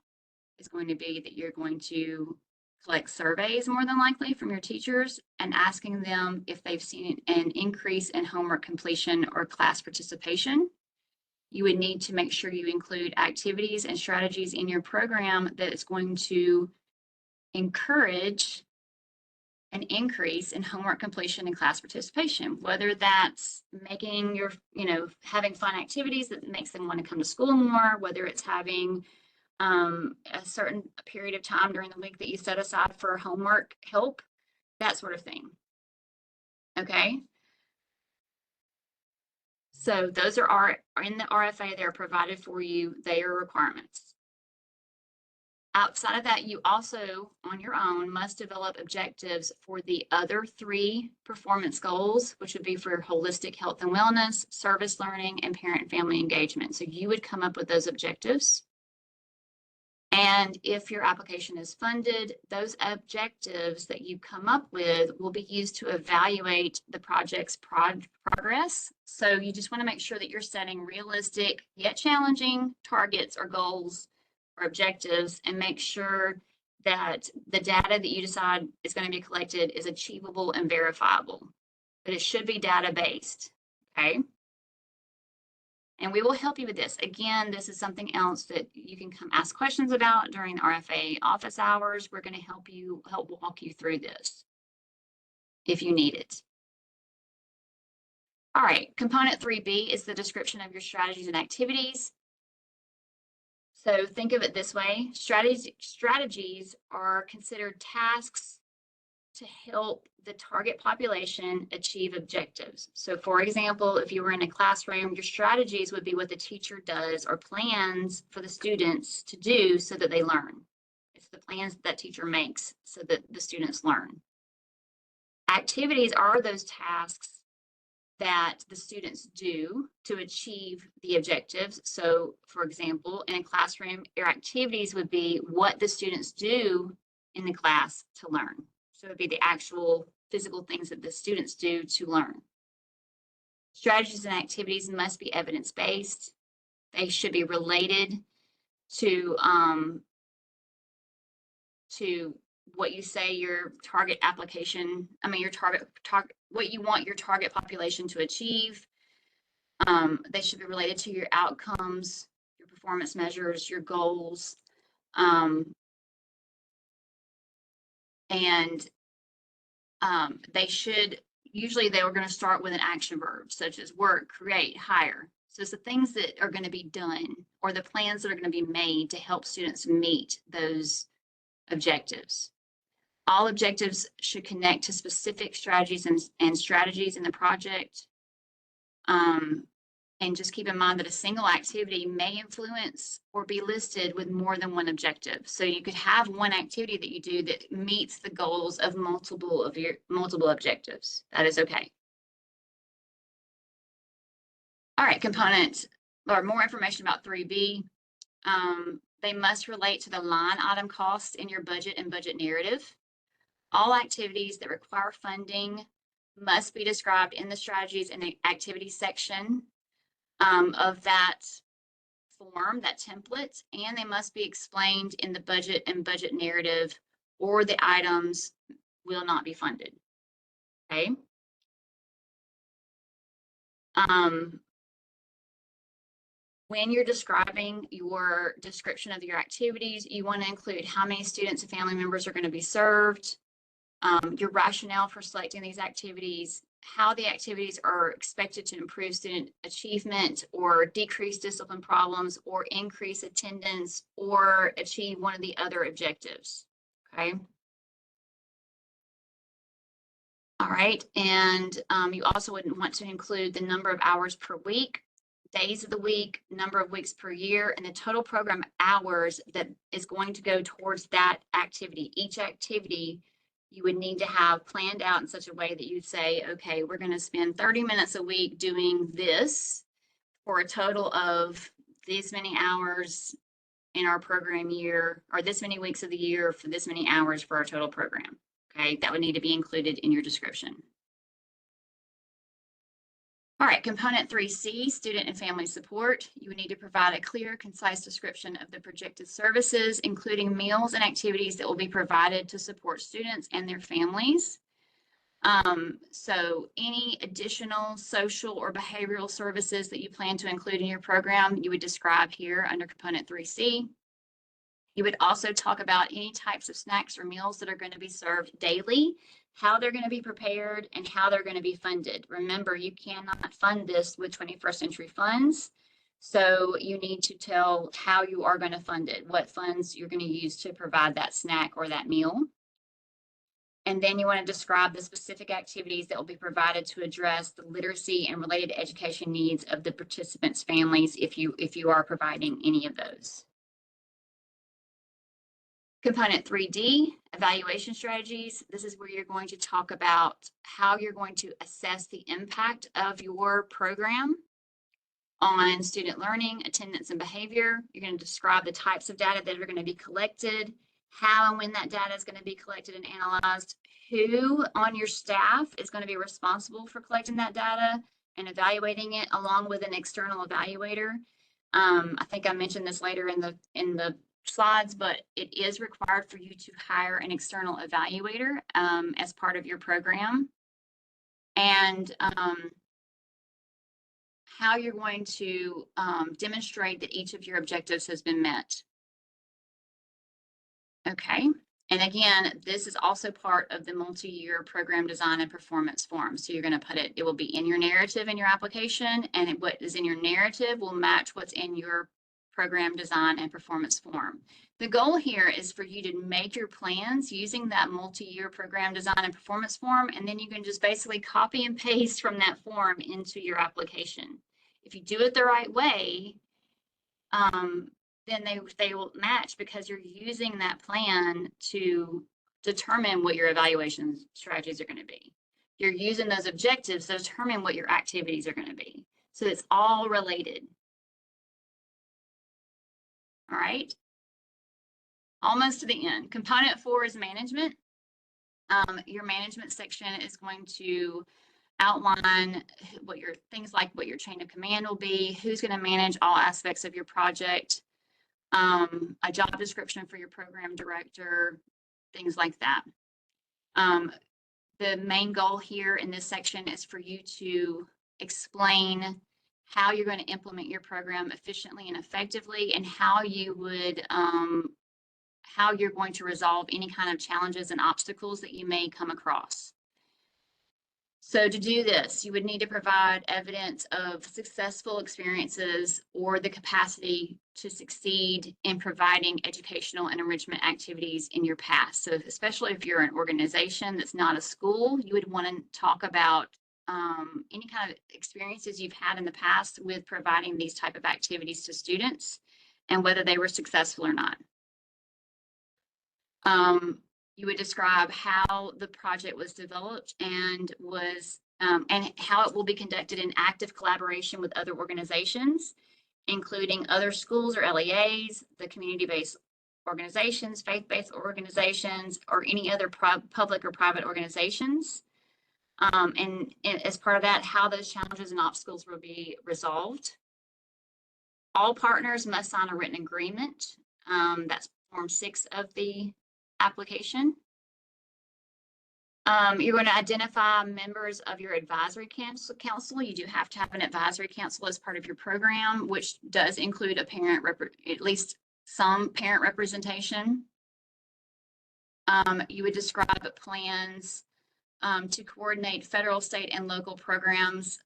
is going to be that you're going to collect surveys more than likely from your teachers and asking them if they've seen an increase in homework completion or class participation. You would need to make sure you include activities and strategies in your program that is going to encourage an increase in homework completion and class participation, whether that's making your, having fun activities that makes them want to come to school more, whether it's having a certain period of time during the week that you set aside for homework help, that sort of thing. Okay. So those are in the RFA, they're provided for you, they are requirements. Outside of that, you also, on your own, must develop objectives for the other 3 performance goals, which would be for holistic health and wellness, service learning, and parent and family engagement. So you would come up with those objectives. And if your application is funded, those objectives that you come up with will be used to evaluate the project's progress. So you just want to make sure that you're setting realistic yet challenging targets or goals or objectives, and make sure that the data that you decide is going to be collected is achievable and verifiable. But it should be data-based, okay? And we will help you with this. Again, this is something else that you can come ask questions about during the RFA office hours. We're going to help walk you through this if you need it. All right, component 3B is the description of your strategies and activities. So think of it this way. Strategies are considered tasks to help the target population achieve objectives. So for example, if you were in a classroom, your strategies would be what the teacher does or plans for the students to do so that they learn. It's the plans that teacher makes so that the students learn. Activities are those tasks that the students do to achieve the objectives. So for example, in a classroom, your activities would be what the students do in the class to learn. So it would be the actual physical things that the students do to learn. Strategies and activities must be evidence-based. They should be related to what you say your target application, what you want your target population to achieve. They should be related to your outcomes, your performance measures, your goals, and they were going to start with an action verb, such as work, create, hire. So it's the things that are going to be done or the plans that are going to be made to help students meet those objectives. All objectives should connect to specific strategies and strategies in the project. And just keep in mind that a single activity may influence or be listed with more than one objective. So you could have one activity that you do that meets the goals of multiple objectives. That is okay. All right, components or more information about 3B. They must relate to the line item costs in your budget and budget narrative. All activities that require funding must be described in the strategies and the activities section of that form, that template, and they must be explained in the budget and budget narrative, or the items will not be funded. Okay. When you're describing your description of your activities, you want to include how many students and family members are going to be served, your rationale for selecting these activities, how the activities are expected to improve student achievement or decrease discipline problems or increase attendance or achieve one of the other objectives. Okay. All right. And you also would want to include the number of hours per week, days of the week, number of weeks per year, and the total program hours that is going to go towards that activity. Each activity you would need to have planned out in such a way that you'd say, okay, we're going to spend 30 minutes a week doing this for a total of these many hours, in our program year, or this many weeks of the year for this many hours for our total program. Okay, that would need to be included in your description. All right, component 3C, student and family support. You would need to provide a clear, concise description of the projected services, including meals and activities that will be provided to support students and their families. So any additional social or behavioral services that you plan to include in your program, you would describe here under component 3C. You would also talk about any types of snacks or meals that are going to be served daily, how they're going to be prepared, and how they're going to be funded. Remember, you cannot fund this with 21st century funds. So you need to tell how you are going to fund it, what funds you're going to use to provide that snack or that meal. And then you want to describe the specific activities that will be provided to address the literacy and related education needs of the participants' families if you are providing any of those. Component 3D, evaluation strategies. This is where you're going to talk about how you're going to assess the impact of your program on student learning, attendance, and behavior. You're going to describe the types of data that are going to be collected, how and when that data is going to be collected and analyzed, who on your staff is going to be responsible for collecting that data and evaluating it along with an external evaluator. I think I mentioned this later in the slides, but it is required for you to hire an external evaluator as part of your program. And how you're going to demonstrate that each of your objectives has been met. Okay, and again, this is also part of the multi-year program design and performance form. So you're going to put it will be in your narrative in your application, and what is in your narrative will match what's in your program design and performance form. The goal here is for you to make your plans using that multi-year program design and performance form, and then you can just basically copy and paste from that form into your application. If you do it the right way, then they will match because you're using that plan to determine what your evaluation strategies are going to be. You're using those objectives to determine what your activities are going to be. So it's all related. All right. Almost to the end. Component 4 is management. Your management section is going to outline what your things like what your chain of command will be, who's going to manage all aspects of your project, a job description for your program director, things like that. The main goal here in this section is for you to explain how you're going to implement your program efficiently and effectively, and how you would how you're going to resolve any kind of challenges and obstacles that you may come across. So to do this, you would need to provide evidence of successful experiences or the capacity to succeed in providing educational and enrichment activities in your past. So especially if you're an organization that's not a school, you would want to talk about any kind of experiences you've had in the past with providing these type of activities to students and whether they were successful or not. You would describe how the project was developed and how it will be conducted in active collaboration with other organizations, including other schools or LEAs, the community-based organizations, faith-based organizations, or any other public or private organizations. And as part of that, how those challenges and obstacles will be resolved. All partners must sign a written agreement. That's Form 6 of the application. You're going to identify members of your advisory council. You do have to have an advisory council as part of your program, which does include at least some parent representation. You would describe plans to coordinate federal, state, and local programs.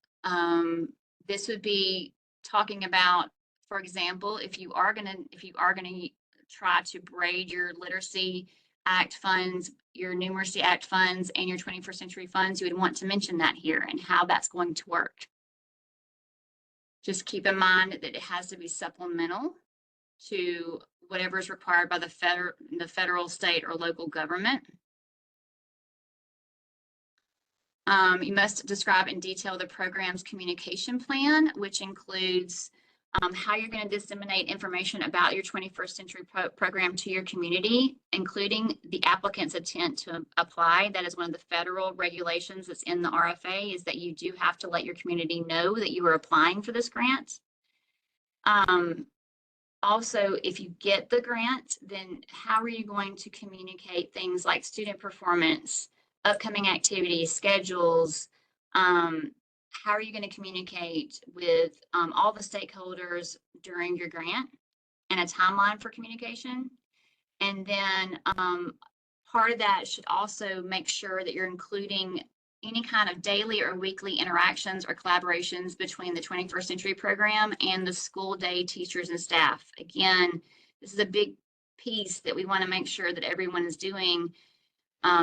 This would be talking about, for example, if you are going to try to braid your Literacy Act funds, your Numeracy Act funds, and your 21st century funds, you would want to mention that here and how that's going to work. Just keep in mind that it has to be supplemental to whatever is required by the federal, state, or local government. You must describe in detail the program's communication plan, which includes how you're going to disseminate information about your 21st century program to your community, including the applicant's intent to apply. That is one of the federal regulations that's in the RFA, is that you do have to let your community know that you are applying for this grant. Also, if you get the grant, then how are you going to communicate things like student performance, upcoming activities, schedules? How are you going to communicate with all the stakeholders during your grant, and a timeline for communication? And then part of that should also make sure that you're including any kind of daily or weekly interactions or collaborations between the 21st Century Program and the school day teachers and staff. Again, this is a big piece that we want to make sure that everyone is doing.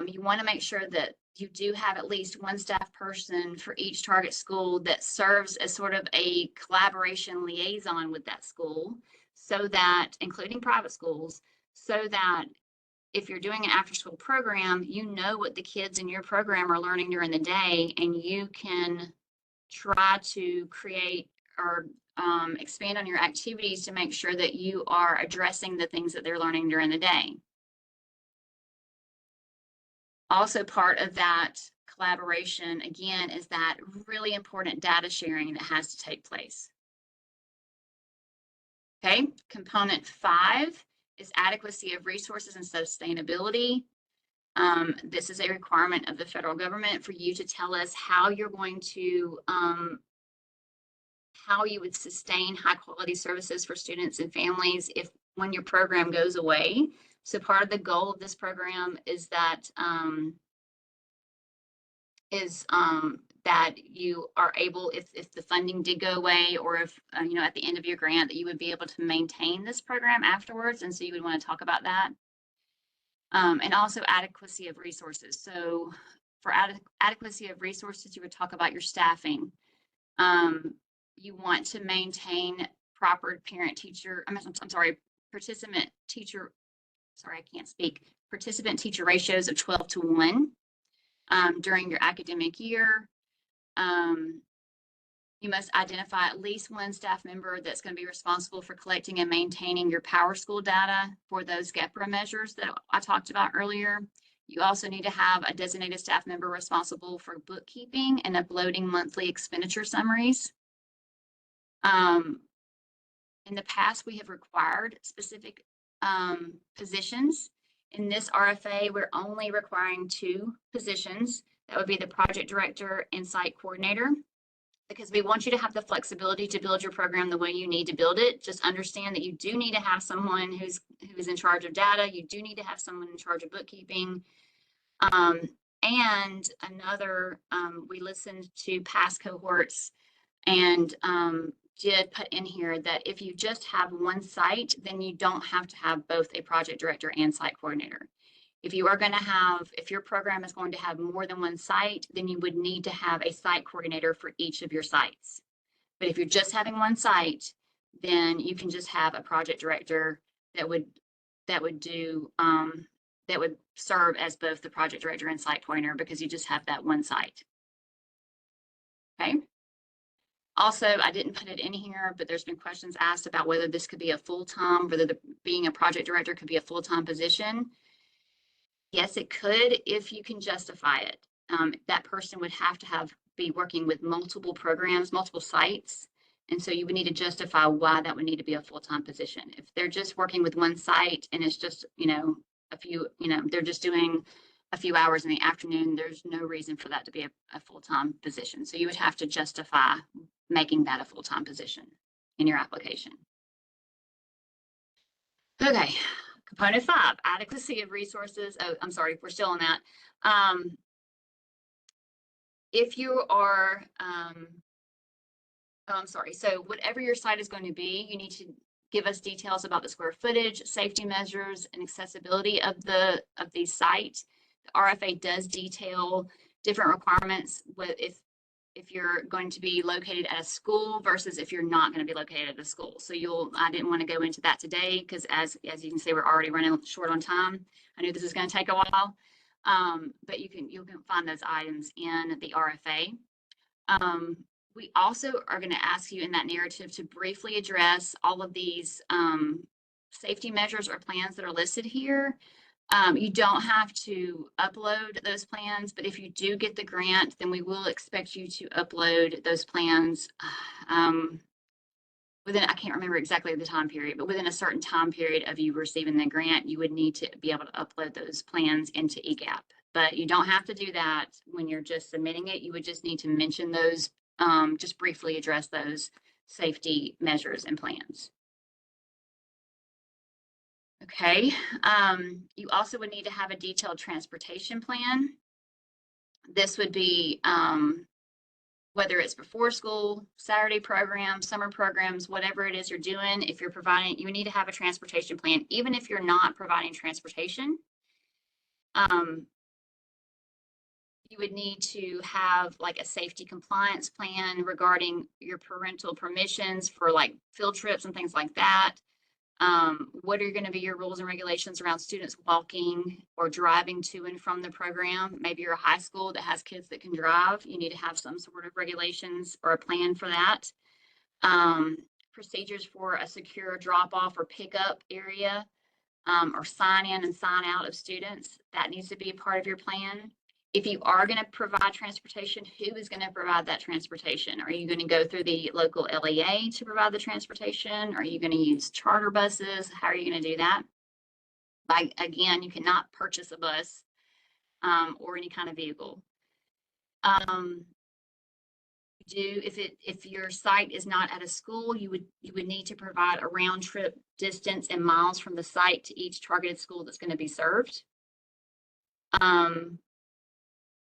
You want to make sure that you do have at least one staff person for each target school that serves as sort of a collaboration liaison with that school, so that, including private schools, so that if you're doing an after school program, you know what the kids in your program are learning during the day, and you can try to create or expand on your activities to make sure that you are addressing the things that they're learning during the day. Also, part of that collaboration, again, is that really important data sharing that has to take place. Okay, component 5 is adequacy of resources and sustainability. This is a requirement of the federal government for you to tell us how you're going to, how you would sustain high quality services for students and families when your program goes away. So part of the goal of this program is that that you are able, if the funding did go away, or if you know, at the end of your grant, that you would be able to maintain this program afterwards. And so you would want to talk about that. And also adequacy of resources. So for adequacy of resources, you would talk about your staffing. You want to maintain proper participant teacher ratios of 12 to 1 during your academic year. You must identify at least one staff member that's going to be responsible for collecting and maintaining your PowerSchool data for those GEPRA measures that I talked about earlier. You also need to have a designated staff member responsible for bookkeeping and uploading monthly expenditure summaries. In the past, we have required specific positions. In this RFA, we're only requiring 2 positions. That would be the project director and site coordinator, because we want you to have the flexibility to build your program the way you need to build it. Just understand that you do need to have someone who's in charge of data. You do need to have someone in charge of bookkeeping. And another, we listened to past cohorts and did put in here that if you just have one site, then you don't have to have both a project director and site coordinator. If you are going to have, if your program is going to have more than one site, then you would need to have a site coordinator for each of your sites. But if you're just having one site, then you can just have a project director that would serve as both the project director and site coordinator, because you just have that one site. Okay. Also, I didn't put it in here, but there's been questions asked about whether this could be a full-time, whether being a project director could be a full-time position. Yes, it could, if you can justify it. That person would have to be working with multiple programs, multiple sites. And so you would need to justify why that would need to be a full-time position. If they're just working with one site and it's just, you know, they're just doing a few hours in the afternoon, there's no reason for that to be a full-time position. So you would have to justify making that a full-time position in your application. Okay. Component 5, adequacy of resources. Oh, I'm sorry, we're still on that. If you are, so whatever your site is going to be, you need to give us details about the square footage, safety measures, and accessibility of the site. The RFA does detail different requirements if you're going to be located at a school versus if you're not going to be located at a school. So I didn't want to go into that today, because as you can see, we're already running short on time. I knew this is going to take a while, but you can find those items in the RFA. We also are going to ask you in that narrative to briefly address all of these safety measures or plans that are listed here. You don't have to upload those plans, but if you do get the grant, then we will expect you to upload those plans within, I can't remember exactly the time period, but within a certain time period of you receiving the grant, you would need to be able to upload those plans into EGAP. But you don't have to do that when you're just submitting it. You would just need to mention those, just briefly address those safety measures and plans. Okay, you also would need to have a detailed transportation plan. This would be whether it's before school, Saturday program, summer programs, whatever it is you're doing. If you're providing, you need to have a transportation plan, even if you're not providing transportation. You would need to have like a safety compliance plan regarding your parental permissions for like field trips and things like that. What are going to be your rules and regulations around students walking or driving to and from the program? Maybe you're a high school that has kids that can drive. You need to have some sort of regulations or a plan for that. Procedures for a secure drop-off or pickup area, or sign in and sign out of students. That needs to be a part of your plan. If you are going to provide transportation, who is going to provide that transportation? Are you going to go through the local LEA to provide the transportation? Are you going to use charter buses? How are you going to do that? Again, you cannot purchase a bus or any kind of vehicle. If your site is not at a school, you would need to provide a round trip distance in miles from the site to each targeted school that's going to be served.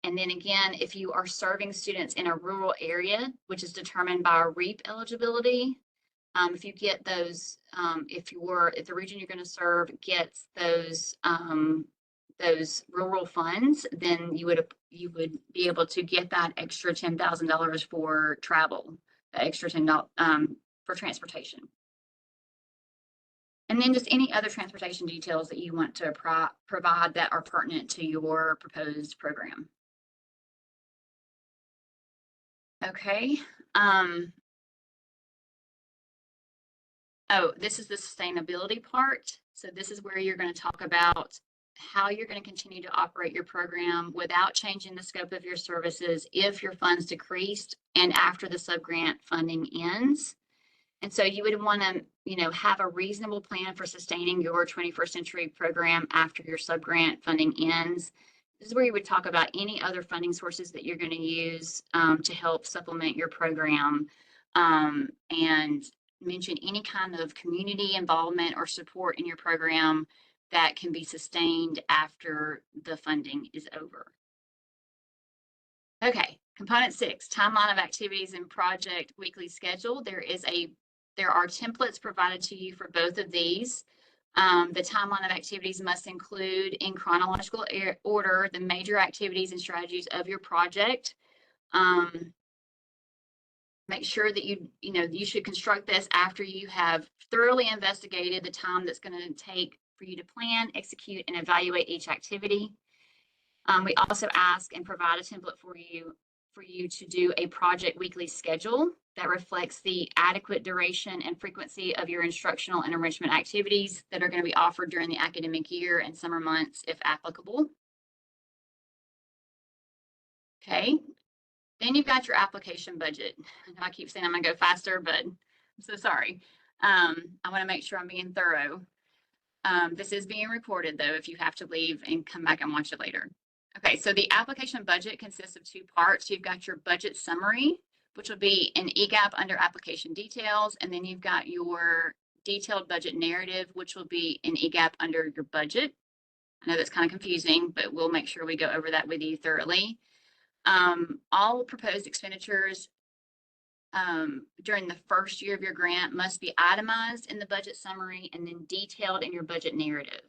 And then again, if you are serving students in a rural area, which is determined by REAP eligibility, if you get those, if the region you're going to serve gets those rural funds, then you would be able to get that extra $10,000 for travel, the extra $10,000 for transportation. And then just any other transportation details that you want to provide that are pertinent to your proposed program. Okay. Oh, this is the sustainability part. So this is where you're going to talk about how you're going to continue to operate your program without changing the scope of your services if your funds decreased and after the subgrant funding ends. And so you would want to, have a reasonable plan for sustaining your 21st century program after your subgrant funding ends. This is where you would talk about any other funding sources that you're going to use to help supplement your program, and mention any kind of community involvement or support in your program that can be sustained after the funding is over. Okay, component 6, timeline of activities and project weekly schedule. There are templates provided to you for both of these. The timeline of activities must include, in chronological order, the major activities and strategies of your project. Make sure that you should construct this after you have thoroughly investigated the time that's going to take for you to plan, execute, and evaluate each activity. We also ask and provide a template for you to do a project weekly schedule that reflects the adequate duration and frequency of your instructional and enrichment activities that are going to be offered during the academic year and summer months, if applicable. Okay, then you've got your application budget. I know I keep saying I'm going to go faster, but I'm so sorry. I want to make sure I'm being thorough. This is being recorded, though, if you have to leave and come back and watch it later. Okay, so the application budget consists of 2 parts. You've got your budget summary, which will be an EGAP under application details, and then you've got your detailed budget narrative, which will be an EGAP under your budget. I know that's kind of confusing, but we'll make sure we go over that with you thoroughly. All proposed expenditures during the first year of your grant must be itemized in the budget summary and then detailed in your budget narrative.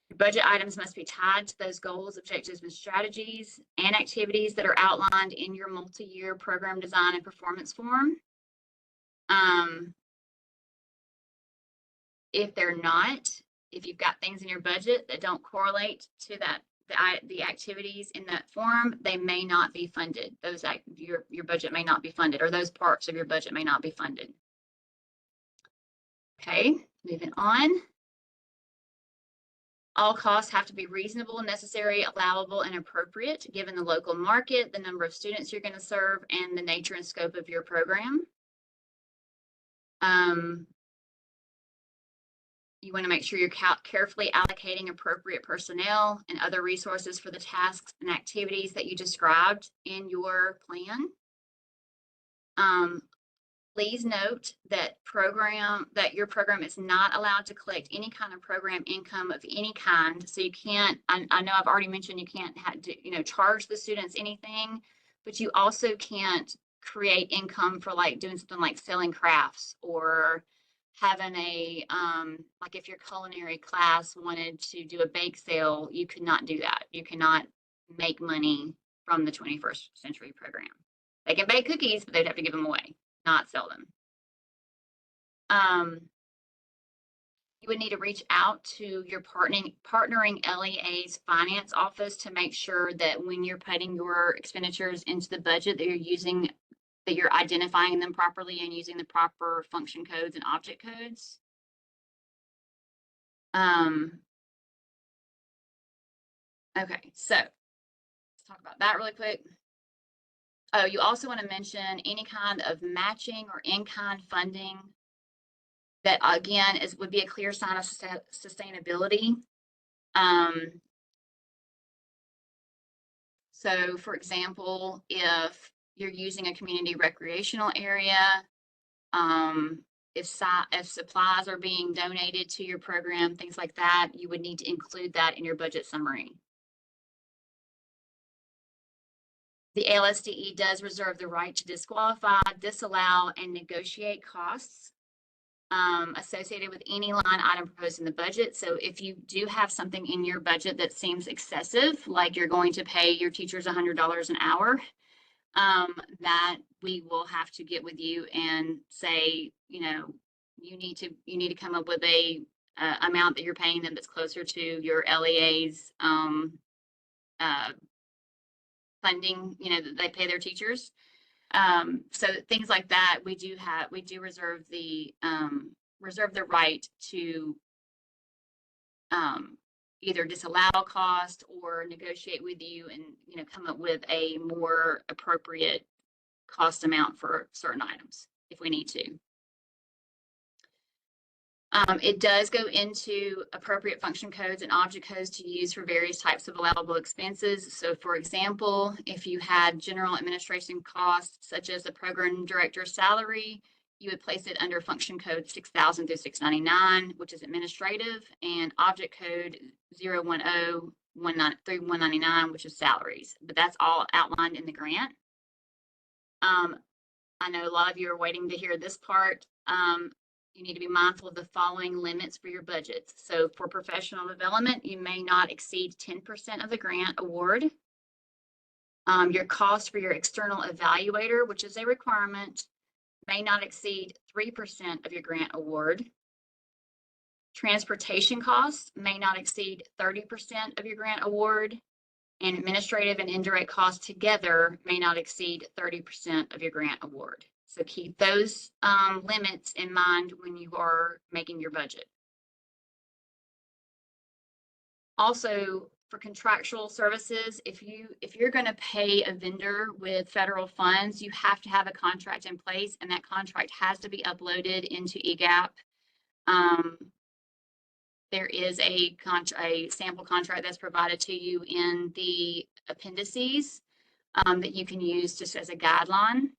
Your budget items must be tied to those goals, objectives, and strategies and activities that are outlined in your multi-year program design and performance form. If they're not, if you've got things in your budget that don't correlate to the activities in that form, they may not be funded. Your budget may not be funded, or those parts of your budget may not be funded. Okay, moving on. All costs have to be reasonable, necessary, allowable, and appropriate given the local market, the number of students you're going to serve, and the nature and scope of your program. You want to make sure you're carefully allocating appropriate personnel and other resources for the tasks and activities that you described in your plan. Please note that your program is not allowed to collect any kind of program income of any kind. So you can't, I know I've already mentioned you can't have to, charge the students anything, but you also can't create income for like doing something like selling crafts or having like if your culinary class wanted to do a bake sale, you could not do that. You cannot make money from the 21st century program. They can bake cookies, but they'd have to give them away, not sell them. You would need to reach out to your partnering LEA's finance office to make sure that when you're putting your expenditures into the budget that you're identifying them properly and using the proper function codes and object codes. Okay, so let's talk about that really quick. Oh, you also want to mention any kind of matching or in-kind funding that, again, would be a clear sign of sustainability. So, for example, if you're using a community recreational area, if supplies are being donated to your program, things like that, you would need to include that in your budget summary. The ALSDE does reserve the right to disqualify, disallow, and negotiate costs associated with any line item proposed in the budget. So if you do have something in your budget that seems excessive, like you're going to pay your teachers $100 an hour, that we will have to get with you and say, you need to come up with a amount that you're paying them that's closer to your LEA's funding, that they pay their teachers. So things like that, we do reserve the right to either disallow cost or negotiate with you and come up with a more appropriate cost amount for certain items if we need to. It does go into appropriate function codes and object codes to use for various types of allowable expenses. So for example, if you had general administration costs, such as the program director's salary, you would place it under function code 6000 through 699, which is administrative, and object code 010 through 199, which is salaries. But that's all outlined in the grant. I know a lot of you are waiting to hear this part. You need to be mindful of the following limits for your budgets. So for professional development, you may not exceed 10% of the grant award. Your cost for your external evaluator, which is a requirement, may not exceed 3% of your grant award. Transportation costs may not exceed 30% of your grant award. And administrative and indirect costs together may not exceed 30% of your grant award. So keep those limits in mind when you are making your budget. Also, for contractual services, if you're going to pay a vendor with federal funds, you have to have a contract in place, and that contract has to be uploaded into EGAP. There is a sample contract that's provided to you in the appendices that you can use just as a guideline.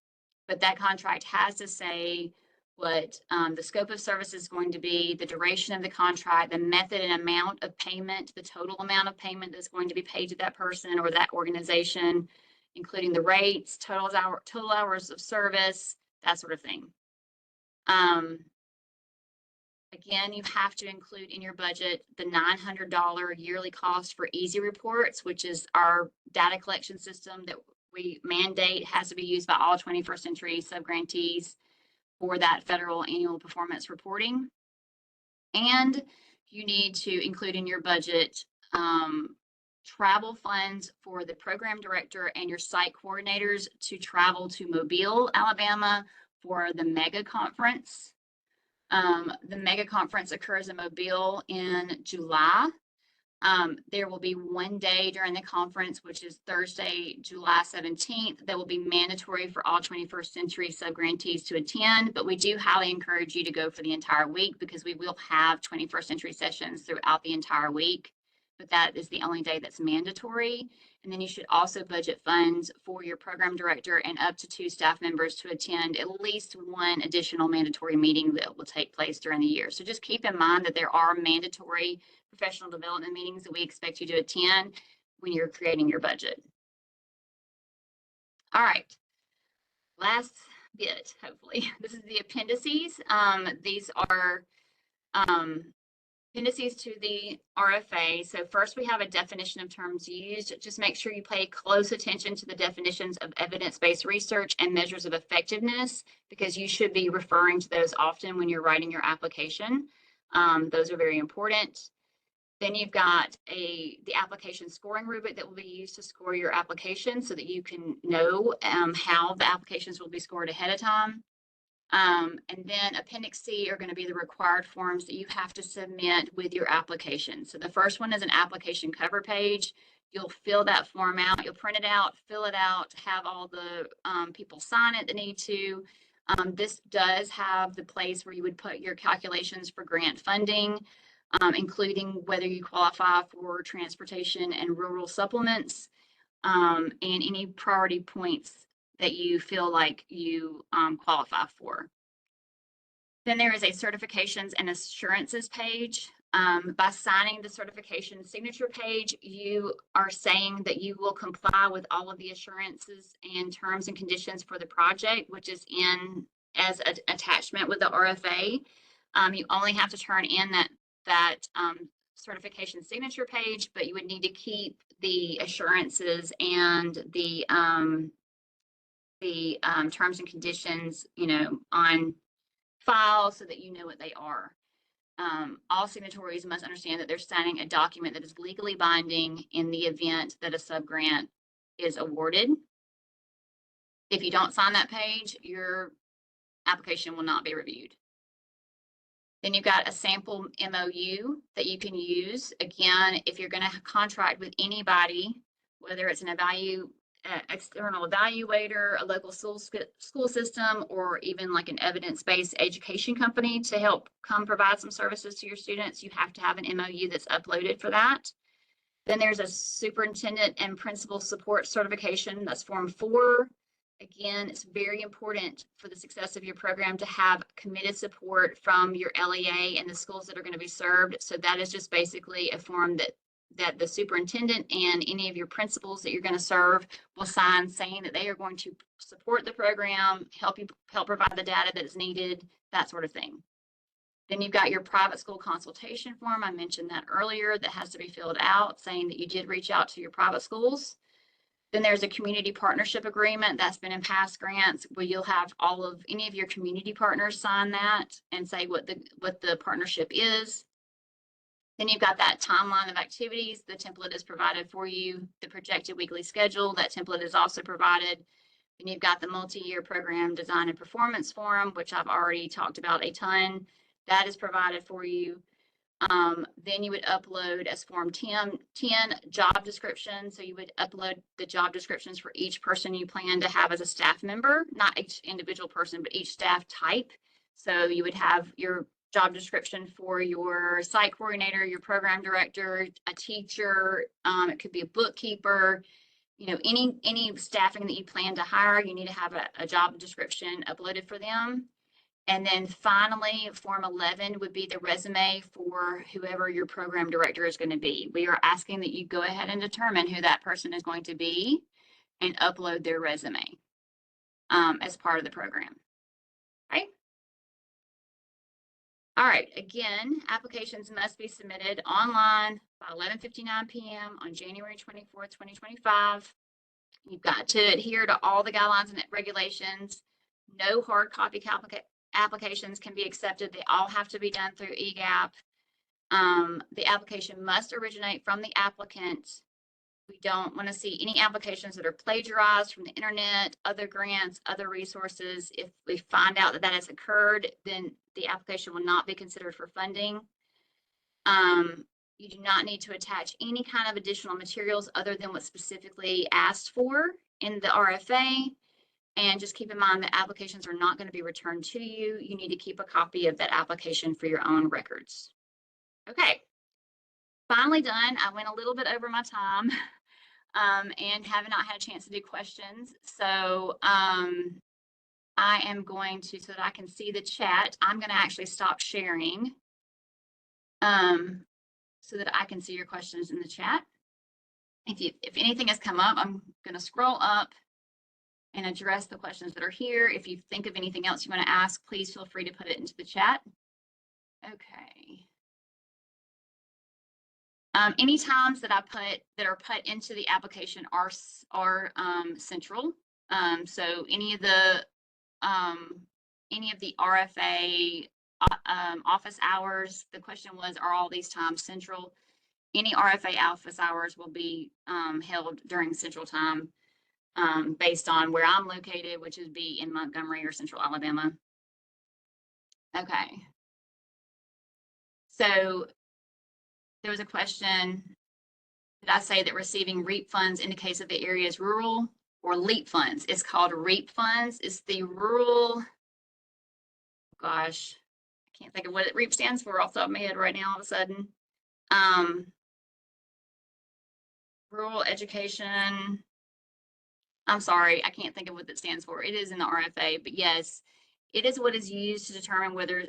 But that contract has to say what the scope of service is going to be, the duration of the contract, the method and amount of payment, the total amount of payment that's going to be paid to that person or that organization, including the rates, total hours of service, that sort of thing. Again, you have to include in your budget the $900 yearly cost for Easy Reports, which is our data collection system that we mandate has to be used by all 21st century subgrantees for that federal annual performance reporting. And you need to include in your budget travel funds for the program director and your site coordinators to travel to Mobile, Alabama for the mega conference. The mega conference occurs in Mobile in July. There will be one day during the conference, which is Thursday, July 17th, that will be mandatory for all 21st century subgrantees to attend, but we do highly encourage you to go for the entire week because we will have 21st century sessions throughout the entire week, but that is the only day that's mandatory. And then you should also budget funds for your program director and up to 2 staff members to attend at least one additional mandatory meeting that will take place during the year. So just keep in mind that there are mandatory professional development meetings that we expect you to attend when you're creating your budget. All right, last bit, hopefully. This is the appendices. These are appendices to the RFA. So first we have a definition of terms used. Just make sure you pay close attention to the definitions of evidence-based research and measures of effectiveness, because you should be referring to those often when you're writing your application. Those are very important. Then you've got the application scoring rubric that will be used to score your application so that you can know how the applications will be scored ahead of time. And then Appendix C are going to be the required forms that you have to submit with your application. So the first one is an application cover page. You'll fill that form out, you'll print it out, fill it out, have all the people sign it that need to. This does have the place where you would put your calculations for grant funding, including whether you qualify for transportation and rural supplements, and any priority points that you feel like you qualify for. Then there is a certifications and assurances page. By signing the certification signature page, you are saying that you will comply with all of the assurances and terms and conditions for the project, which is in as an attachment with the RFA. You only have to turn in that certification signature page, but you would need to keep the assurances and the terms and conditions, on file so that you know what they are. All signatories must understand that they're signing a document that is legally binding in the event that a subgrant is awarded. If you don't sign that page, your application will not be reviewed. Then you've got a sample MOU that you can use. Again, if you're going to contract with anybody, whether it's an external evaluator, a local school system, or even like an evidence-based education company to help come provide some services to your students, you have to have an MOU that's uploaded for that. Then there's a superintendent and principal support certification. That's Form 4. Again, it's very important for the success of your program to have committed support from your LEA and the schools that are going to be served. So that is just basically a form that the superintendent and any of your principals that you're going to serve will sign, saying that they are going to support the program, help provide the data that is needed, that sort of thing. Then you've got your private school consultation form. I mentioned that earlier, that has to be filled out saying that you did reach out to your private schools. Then there's a community partnership agreement that's been in past grants where you'll have any of your community partners sign that and say what the partnership is. Then you've got that timeline of activities. The template is provided for you. The projected weekly schedule, that template is also provided. Then you've got the multi-year program design and performance forum, which I've already talked about a ton. That is provided for you. Then you would upload as Form 10 job description. So you would upload the job descriptions for each person you plan to have as a staff member, not each individual person, but each staff type. So you would have your job description for your site coordinator, your program director, a teacher, it could be a bookkeeper, any staffing that you plan to hire, you need to have a job description uploaded for them. And then finally, Form 11 would be the resume for whoever your program director is going to be. We are asking that you go ahead and determine who that person is going to be and upload their resume as part of the program. Okay. All right. Again, applications must be submitted online by 11:59 p.m. on January 24th, 2025. You've got to adhere to all the guidelines and regulations. No hard copy applications can be accepted. They all have to be done through eGap. The application must originate from the applicant. We don't want to see any applications that are plagiarized from the internet, other grants, other resources. If we find out that that has occurred, then the application will not be considered for funding. You do not need to attach any kind of additional materials other than what's specifically asked for in the RFA. And just keep in mind that applications are not going to be returned to you. You need to keep a copy of that application for your own records. Okay, finally done. I went a little bit over my time and have not had a chance to do questions. So I am going to, so that I can see the chat, I'm going to actually stop sharing so that I can see your questions in the chat. If anything has come up, I'm going to scroll up and address the questions that are here. If you think of anything else you want to ask, please feel free to put it into the chat. Okay. Any times that are put into the application are central. So any of the RFA office hours, the question was, are all these times central? Any RFA office hours will be held during central time based on where I'm located, which would be in Montgomery or Central Alabama. Okay. So there was a question, did I say that receiving REAP funds indicates that the area is rural, or LEAP funds? It's called REAP funds. It's the rural, gosh, I can't think of what REAP stands for off the top of my head right now all of a sudden. Rural education. I'm sorry, I can't think of what that stands for. It is in the RFA, but yes, it is what is used to determine whether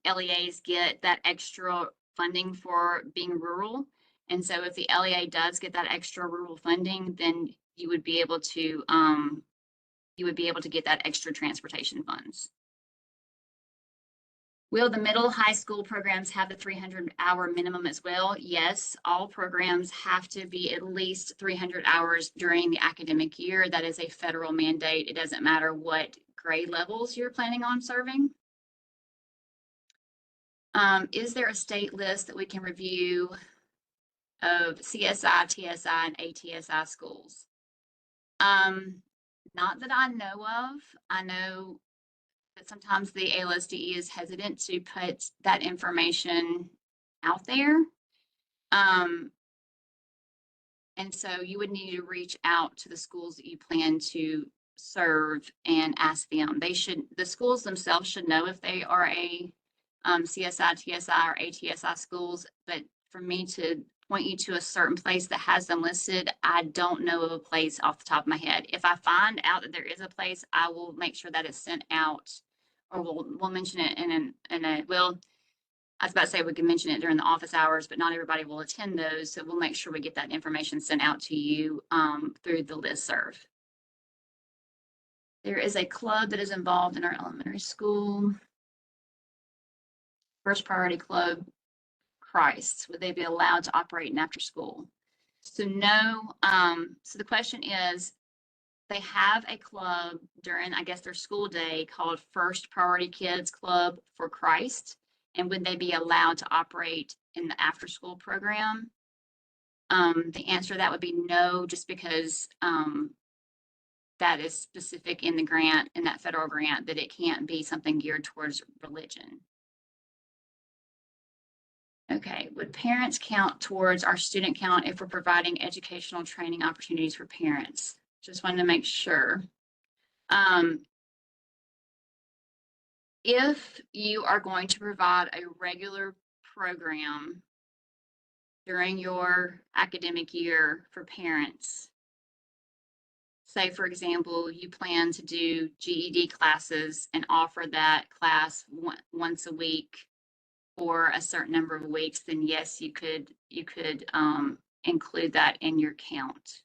LEAs get that extra funding for being rural. And so if the LEA does get that extra rural funding, then you would be able to get that extra transportation funds. Will the middle high school programs have the 300-hour minimum as well? Yes, all programs have to be at least 300 hours during the academic year. That is a federal mandate. It doesn't matter what grade levels you're planning on serving. Is there a state list that we can review of CSI, TSI, and ATSI schools? Not that I know of. I know that sometimes the ALSDE is hesitant to put that information out there. And so you would need to reach out to the schools that you plan to serve and ask them. The schools themselves should know if they are a CSI, TSI, or ATSI schools, but for me to point you to a certain place that has them listed, I don't know of a place off the top of my head. If I find out that there is a place, I will make sure that it's sent out, or we'll mention it well, I was about to say we can mention it during the office hours, but not everybody will attend those. So we'll make sure we get that information sent out to you through the listserv. There is a club that is involved in our elementary school. First Priority Club, Christ. Would they be allowed to operate in after school? So no. So the question is, they have a club during, I guess, their school day called First Priority Kids Club for Christ. And would they be allowed to operate in the after school program? The answer to that would be no, just because that is specific in the grant, in that federal grant, that it can't be something geared towards religion. Okay, would parents count towards our student count if we're providing educational training opportunities for parents? Just wanted to make sure. If you are going to provide a regular program during your academic year for parents, say, for example, you plan to do GED classes and offer that class once a week for a certain number of weeks, then yes, you could include that in your count.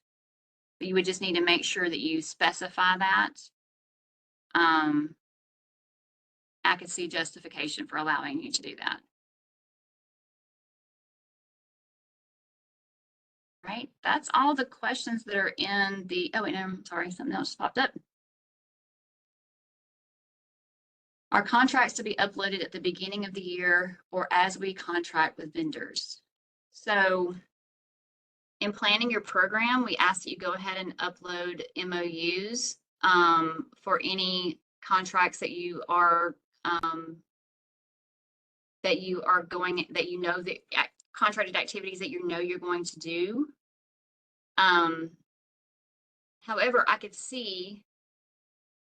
But you would just need to make sure that you specify that. I could see justification for allowing you to do that. Right, that's all the questions that are in the, oh, and I'm sorry, something else popped up. Are contracts to be uploaded at the beginning of the year or as we contract with vendors? So In planning your program, we ask that you go ahead and upload MOUs for any contracts that you are contracted activities that you know you're going to do. However, I could see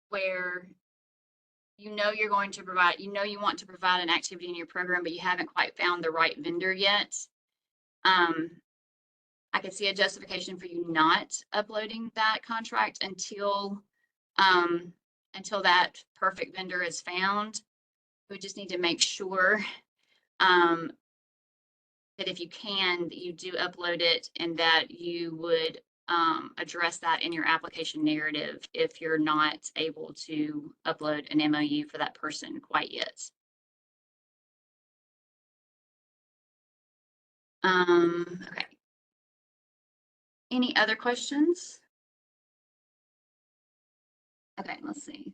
where you know you're going to provide, you know you want to provide an activity in your program, but you haven't quite found the right vendor yet. I could see a justification for you not uploading that contract until that perfect vendor is found. We just need to make sure that if you can, that you do upload it and that you would address that in your application narrative if you're not able to upload an MOU for that person quite yet. Okay. Any other questions? Okay, let's see.